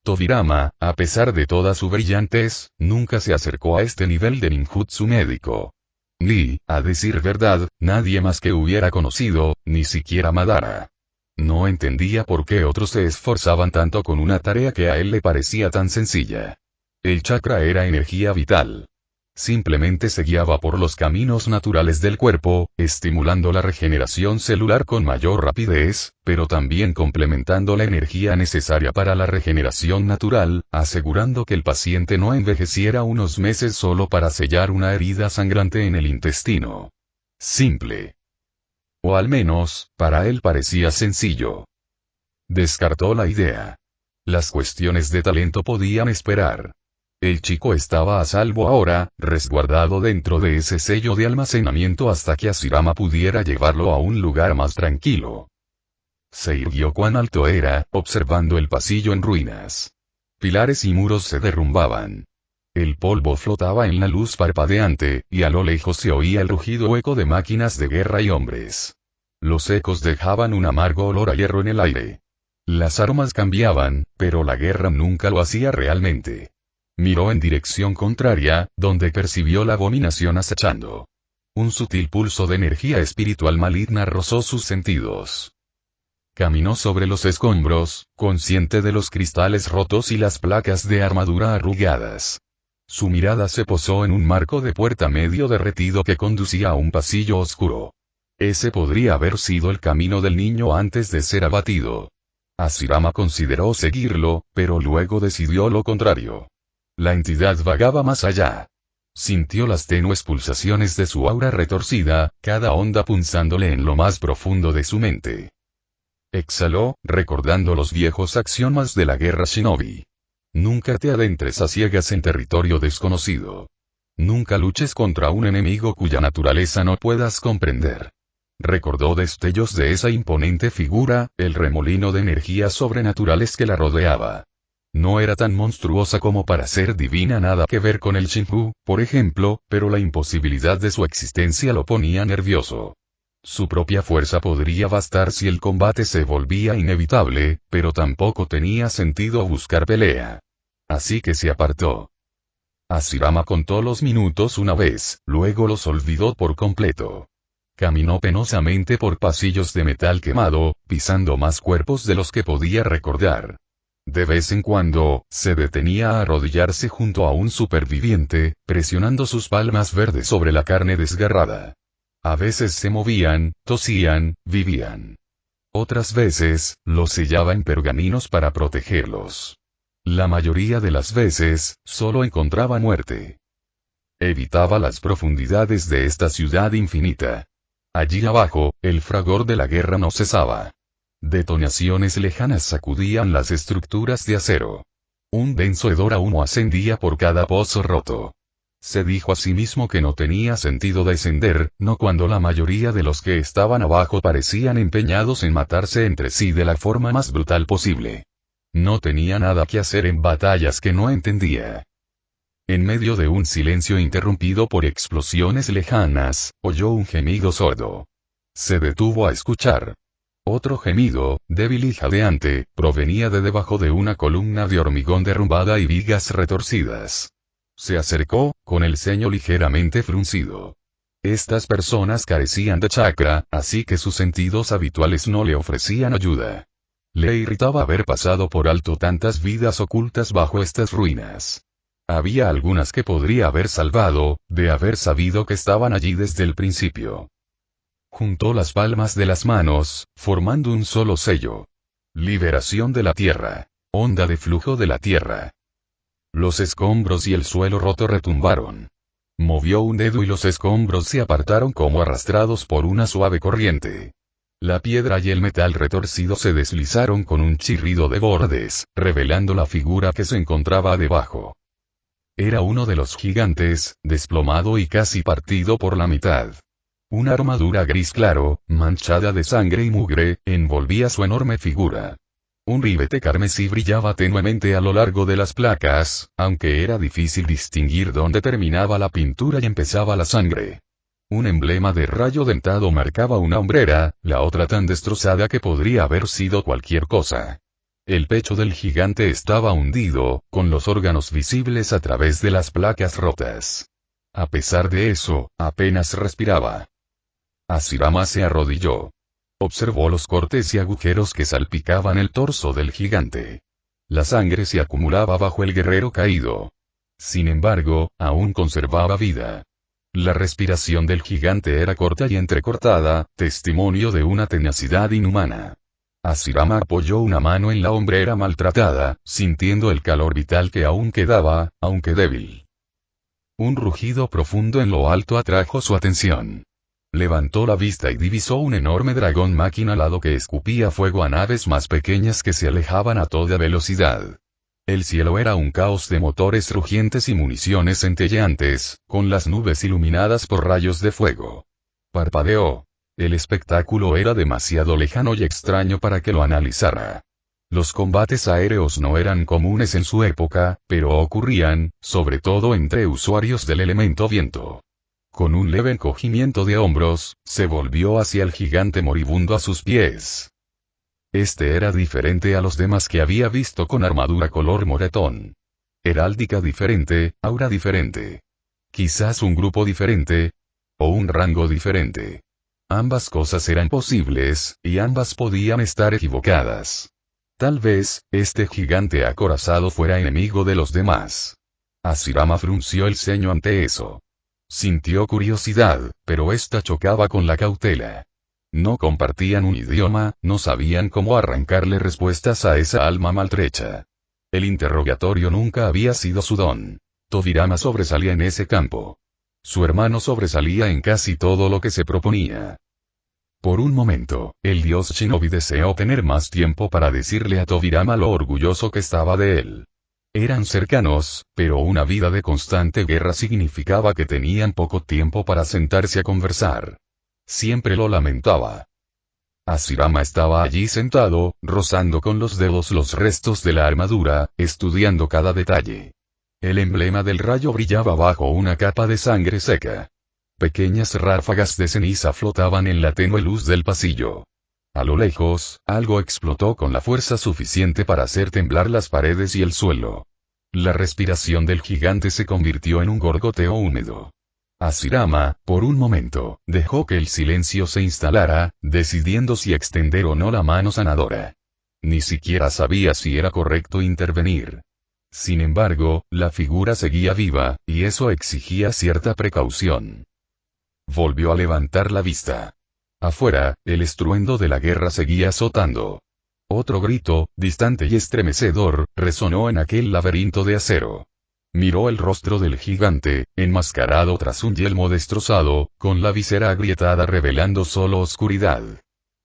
Tobirama, a pesar de toda su brillantez, nunca se acercó a este nivel de ninjutsu médico. Ni, a decir verdad, nadie más que hubiera conocido, ni siquiera Madara. No entendía por qué otros se esforzaban tanto con una tarea que a él le parecía tan sencilla. El chakra era energía vital. Simplemente se guiaba por los caminos naturales del cuerpo, estimulando la regeneración celular con mayor rapidez, pero también complementando la energía necesaria para la regeneración natural, asegurando que el paciente no envejeciera unos meses solo para sellar una herida sangrante en el intestino. Simple. O al menos, para él parecía sencillo. Descartó la idea. Las cuestiones de talento podían esperar. El chico estaba a salvo ahora, resguardado dentro de ese sello de almacenamiento hasta que Hashirama pudiera llevarlo a un lugar más tranquilo. Se irguió cuán alto era, observando el pasillo en ruinas. Pilares y muros se derrumbaban. El polvo flotaba en la luz parpadeante, y a lo lejos se oía el rugido hueco de máquinas de guerra y hombres. Los ecos dejaban un amargo olor a hierro en el aire. Las aromas cambiaban, pero la guerra nunca lo hacía realmente. Miró en dirección contraria, donde percibió la abominación acechando. Un sutil pulso de energía espiritual maligna rozó sus sentidos. Caminó sobre los escombros, consciente de los cristales rotos y las placas de armadura arrugadas. Su mirada se posó en un marco de puerta medio derretido que conducía a un pasillo oscuro. Ese podría haber sido el camino del niño antes de ser abatido. Hashirama consideró seguirlo, pero luego decidió lo contrario. La entidad vagaba más allá. Sintió las tenues pulsaciones de su aura retorcida, cada onda punzándole en lo más profundo de su mente. Exhaló, recordando los viejos axiomas de la guerra shinobi. Nunca te adentres a ciegas en territorio desconocido. Nunca luches contra un enemigo cuya naturaleza no puedas comprender. Recordó destellos de esa imponente figura, el remolino de energías sobrenaturales que la rodeaba. No era tan monstruosa como para ser divina, nada que ver con el Xinghu, por ejemplo, pero la imposibilidad de su existencia lo ponía nervioso. Su propia fuerza podría bastar si el combate se volvía inevitable, pero tampoco tenía sentido buscar pelea. Así que se apartó. Hashirama contó los minutos una vez, luego los olvidó por completo. Caminó penosamente por pasillos de metal quemado, pisando más cuerpos de los que podía recordar. De vez en cuando, se detenía a arrodillarse junto a un superviviente, presionando sus palmas verdes sobre la carne desgarrada. A veces se movían, tosían, vivían. Otras veces, los sellaba en pergaminos para protegerlos. La mayoría de las veces, solo encontraba muerte. Evitaba las profundidades de esta ciudad infinita. Allí abajo, el fragor de la guerra no cesaba. Detonaciones lejanas sacudían las estructuras de acero. Un denso hedor a humo ascendía por cada pozo roto. Se dijo a sí mismo que no tenía sentido descender, no cuando la mayoría de los que estaban abajo parecían empeñados en matarse entre sí de la forma más brutal posible. No tenía nada que hacer en batallas que no entendía. En medio de un silencio interrumpido por explosiones lejanas, oyó un gemido sordo. Se detuvo a escuchar. Otro gemido, débil y jadeante, provenía de debajo de una columna de hormigón derrumbada y vigas retorcidas. Se acercó, con el ceño ligeramente fruncido. Estas personas carecían de chakra, así que sus sentidos habituales no le ofrecían ayuda. Le irritaba haber pasado por alto tantas vidas ocultas bajo estas ruinas. Había algunas que podría haber salvado, de haber sabido que estaban allí desde el principio. Juntó las palmas de las manos, formando un solo sello. Liberación de la tierra. Onda de flujo de la tierra. Los escombros y el suelo roto retumbaron. Movió un dedo y los escombros se apartaron como arrastrados por una suave corriente. La piedra y el metal retorcido se deslizaron con un chirrido de bordes, revelando la figura que se encontraba debajo. Era uno de los gigantes, desplomado y casi partido por la mitad. Una armadura gris claro, manchada de sangre y mugre, envolvía su enorme figura. Un ribete carmesí brillaba tenuemente a lo largo de las placas, aunque era difícil distinguir dónde terminaba la pintura y empezaba la sangre. Un emblema de rayo dentado marcaba una hombrera, la otra tan destrozada que podría haber sido cualquier cosa. El pecho del gigante estaba hundido, con los órganos visibles a través de las placas rotas. A pesar de eso, apenas respiraba. Hashirama se arrodilló. Observó los cortes y agujeros que salpicaban el torso del gigante. La sangre se acumulaba bajo el guerrero caído. Sin embargo, aún conservaba vida. La respiración del gigante era corta y entrecortada, testimonio de una tenacidad inhumana. Hashirama apoyó una mano en la hombrera maltratada, sintiendo el calor vital que aún quedaba, aunque débil. Un rugido profundo en lo alto atrajo su atención. Levantó la vista y divisó un enorme dragón máquina alado que escupía fuego a naves más pequeñas que se alejaban a toda velocidad. El cielo era un caos de motores rugientes y municiones centelleantes, con las nubes iluminadas por rayos de fuego. Parpadeó. El espectáculo era demasiado lejano y extraño para que lo analizara. Los combates aéreos no eran comunes en su época, pero ocurrían, sobre todo entre usuarios del elemento viento. Con un leve encogimiento de hombros, se volvió hacia el gigante moribundo a sus pies. Este era diferente a los demás que había visto con armadura color moretón. Heráldica diferente, aura diferente. Quizás un grupo diferente. O un rango diferente. Ambas cosas eran posibles, y ambas podían estar equivocadas. Tal vez, este gigante acorazado fuera enemigo de los demás. Hashirama frunció el ceño ante eso. Sintió curiosidad, pero esta chocaba con la cautela. No compartían un idioma, no sabían cómo arrancarle respuestas a esa alma maltrecha. El interrogatorio nunca había sido su don. Tobirama sobresalía en ese campo. Su hermano sobresalía en casi todo lo que se proponía. Por un momento, el dios Shinobi deseó tener más tiempo para decirle a Tobirama lo orgulloso que estaba de él. Eran cercanos, pero una vida de constante guerra significaba que tenían poco tiempo para sentarse a conversar. Siempre lo lamentaba. Hashirama estaba allí sentado, rozando con los dedos los restos de la armadura, estudiando cada detalle. El emblema del rayo brillaba bajo una capa de sangre seca. Pequeñas ráfagas de ceniza flotaban en la tenue luz del pasillo. A lo lejos, algo explotó con la fuerza suficiente para hacer temblar las paredes y el suelo. La respiración del gigante se convirtió en un gorgoteo húmedo. Hashirama, por un momento, dejó que el silencio se instalara, decidiendo si extender o no la mano sanadora. Ni siquiera sabía si era correcto intervenir. Sin embargo, la figura seguía viva, y eso exigía cierta precaución. Volvió a levantar la vista. Afuera, el estruendo de la guerra seguía azotando. Otro grito, distante y estremecedor, resonó en aquel laberinto de acero. Miró el rostro del gigante, enmascarado tras un yelmo destrozado, con la visera agrietada revelando solo oscuridad.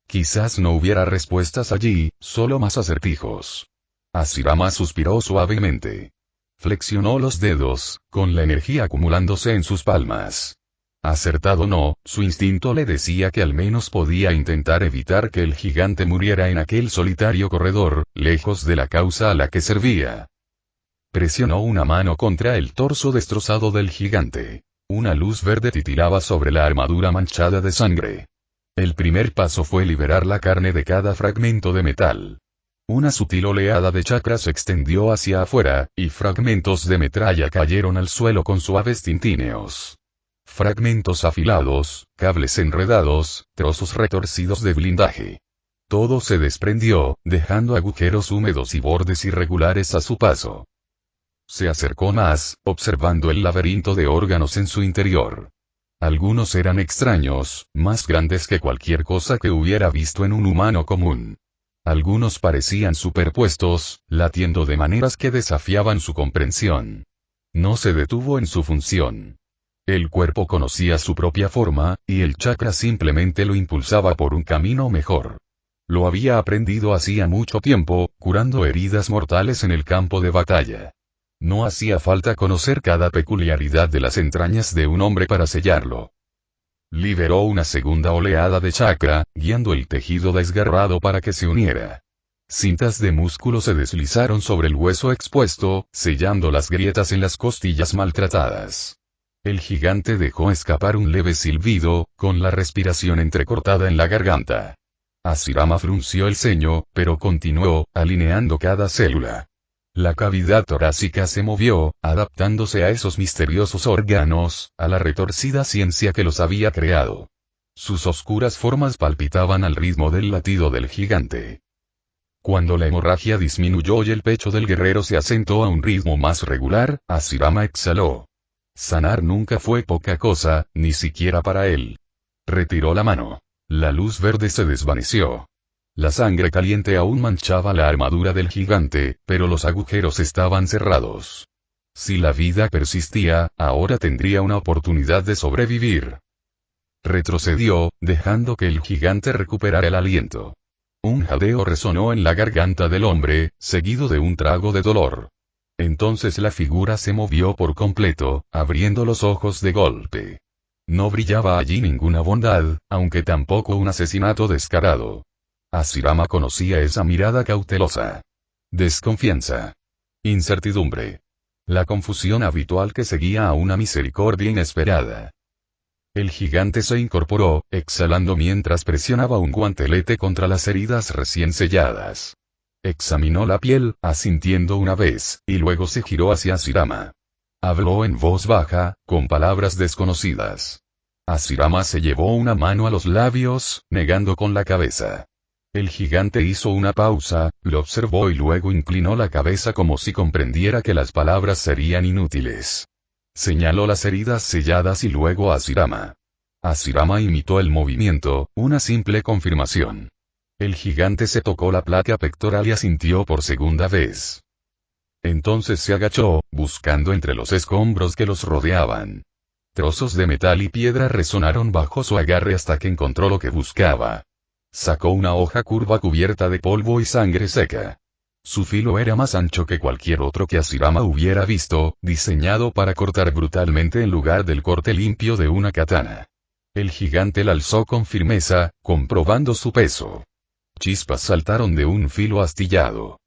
Quizás no hubiera respuestas allí, solo más acertijos. Hashirama suspiró suavemente. Flexionó los dedos, con la energía acumulándose en sus palmas. Acertado o no, su instinto le decía que al menos podía intentar evitar que el gigante muriera en aquel solitario corredor, lejos de la causa a la que servía. Presionó una mano contra el torso destrozado del gigante. Una luz verde titilaba sobre la armadura manchada de sangre. El primer paso fue liberar la carne de cada fragmento de metal. Una sutil oleada de chakra se extendió hacia afuera, y fragmentos de metralla cayeron al suelo con suaves tintineos. Fragmentos afilados, cables enredados, trozos retorcidos de blindaje. Todo se desprendió, dejando agujeros húmedos y bordes irregulares a su paso. Se acercó más, observando el laberinto de órganos en su interior. Algunos eran extraños, más grandes que cualquier cosa que hubiera visto en un humano común. Algunos parecían superpuestos, latiendo de maneras que desafiaban su comprensión. No se detuvo en su función. El cuerpo conocía su propia forma, y el chakra simplemente lo impulsaba por un camino mejor. Lo había aprendido hacía mucho tiempo, curando heridas mortales en el campo de batalla. No hacía falta conocer cada peculiaridad de las entrañas de un hombre para sellarlo. Liberó una segunda oleada de chakra, guiando el tejido desgarrado para que se uniera. Cintas de músculo se deslizaron sobre el hueso expuesto, sellando las grietas en las costillas maltratadas. El gigante dejó escapar un leve silbido, con la respiración entrecortada en la garganta. Hashirama frunció el ceño, pero continuó, alineando cada célula. La cavidad torácica se movió, adaptándose a esos misteriosos órganos, a la retorcida ciencia que los había creado. Sus oscuras formas palpitaban al ritmo del latido del gigante. Cuando la hemorragia disminuyó y el pecho del guerrero se asentó a un ritmo más regular, Hashirama exhaló. Sanar nunca fue poca cosa, ni siquiera para él. Retiró la mano. La luz verde se desvaneció. La sangre caliente aún manchaba la armadura del gigante, pero los agujeros estaban cerrados. Si la vida persistía, ahora tendría una oportunidad de sobrevivir. Retrocedió, dejando que el gigante recuperara el aliento. Un jadeo resonó en la garganta del hombre, seguido de un trago de dolor. Entonces la figura se movió por completo, abriendo los ojos de golpe. No brillaba allí ninguna bondad, aunque tampoco un asesinato descarado. Hashirama conocía esa mirada cautelosa. Desconfianza. Incertidumbre. La confusión habitual que seguía a una misericordia inesperada. El gigante se incorporó, exhalando mientras presionaba un guantelete contra las heridas recién selladas. Examinó la piel, asintiendo una vez, y luego se giró hacia Hashirama. Habló en voz baja, con palabras desconocidas. Hashirama se llevó una mano a los labios, negando con la cabeza. El gigante hizo una pausa, lo observó y luego inclinó la cabeza como si comprendiera que las palabras serían inútiles. Señaló las heridas selladas y luego a Hashirama. Hashirama imitó el movimiento, una simple confirmación. El gigante se tocó la placa pectoral y asintió por segunda vez. Entonces se agachó, buscando entre los escombros que los rodeaban. Trozos de metal y piedra resonaron bajo su agarre hasta que encontró lo que buscaba. Sacó una hoja curva cubierta de polvo y sangre seca. Su filo era más ancho que cualquier otro que Hashirama hubiera visto, diseñado para cortar brutalmente en lugar del corte limpio de una katana. El gigante la alzó con firmeza, comprobando su peso. Chispas saltaron de un filo astillado.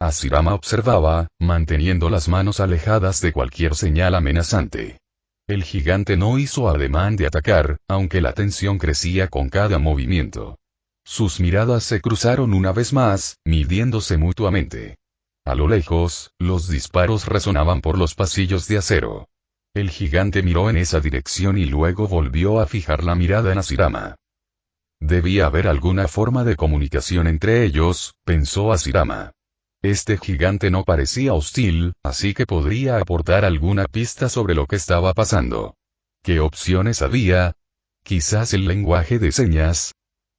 Hashirama observaba, manteniendo las manos alejadas de cualquier señal amenazante. El gigante no hizo ademán de atacar, aunque la tensión crecía con cada movimiento. Sus miradas se cruzaron una vez más, midiéndose mutuamente. A lo lejos, los disparos resonaban por los pasillos de acero. El gigante miró en esa dirección y luego volvió a fijar la mirada en Hashirama. Debía haber alguna forma de comunicación entre ellos, pensó Hashirama. Este gigante no parecía hostil, así que podría aportar alguna pista sobre lo que estaba pasando. ¿Qué opciones había? Quizás el lenguaje de señas.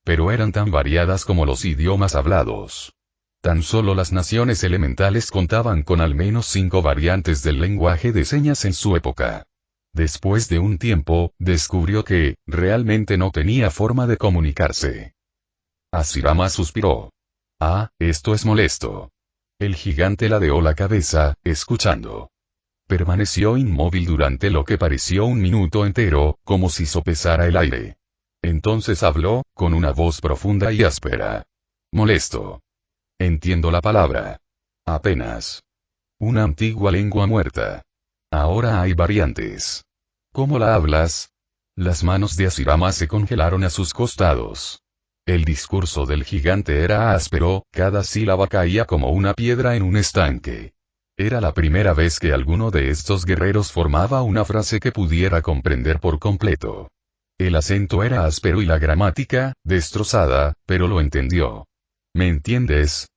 Pero eran tan variadas como los idiomas hablados. Tan solo las naciones elementales contaban con al menos 5 variantes del lenguaje de señas en su época. Después de un tiempo, descubrió que, realmente no tenía forma de comunicarse. Hashirama suspiró. Ah, esto es molesto. El gigante ladeó la cabeza, escuchando. Permaneció inmóvil durante lo que pareció un minuto entero, como si sopesara el aire. Entonces habló, con una voz profunda y áspera. Molesto. Entiendo la palabra. Apenas. Una antigua lengua muerta. Ahora hay variantes. ¿Cómo la hablas? Las manos de Hashirama se congelaron a sus costados. El discurso del gigante era áspero, cada sílaba caía como una piedra en un estanque. Era la primera vez que alguno de estos guerreros formaba una frase que pudiera comprender por completo. El acento era áspero y la gramática, destrozada, pero lo entendió. ¿Me entiendes?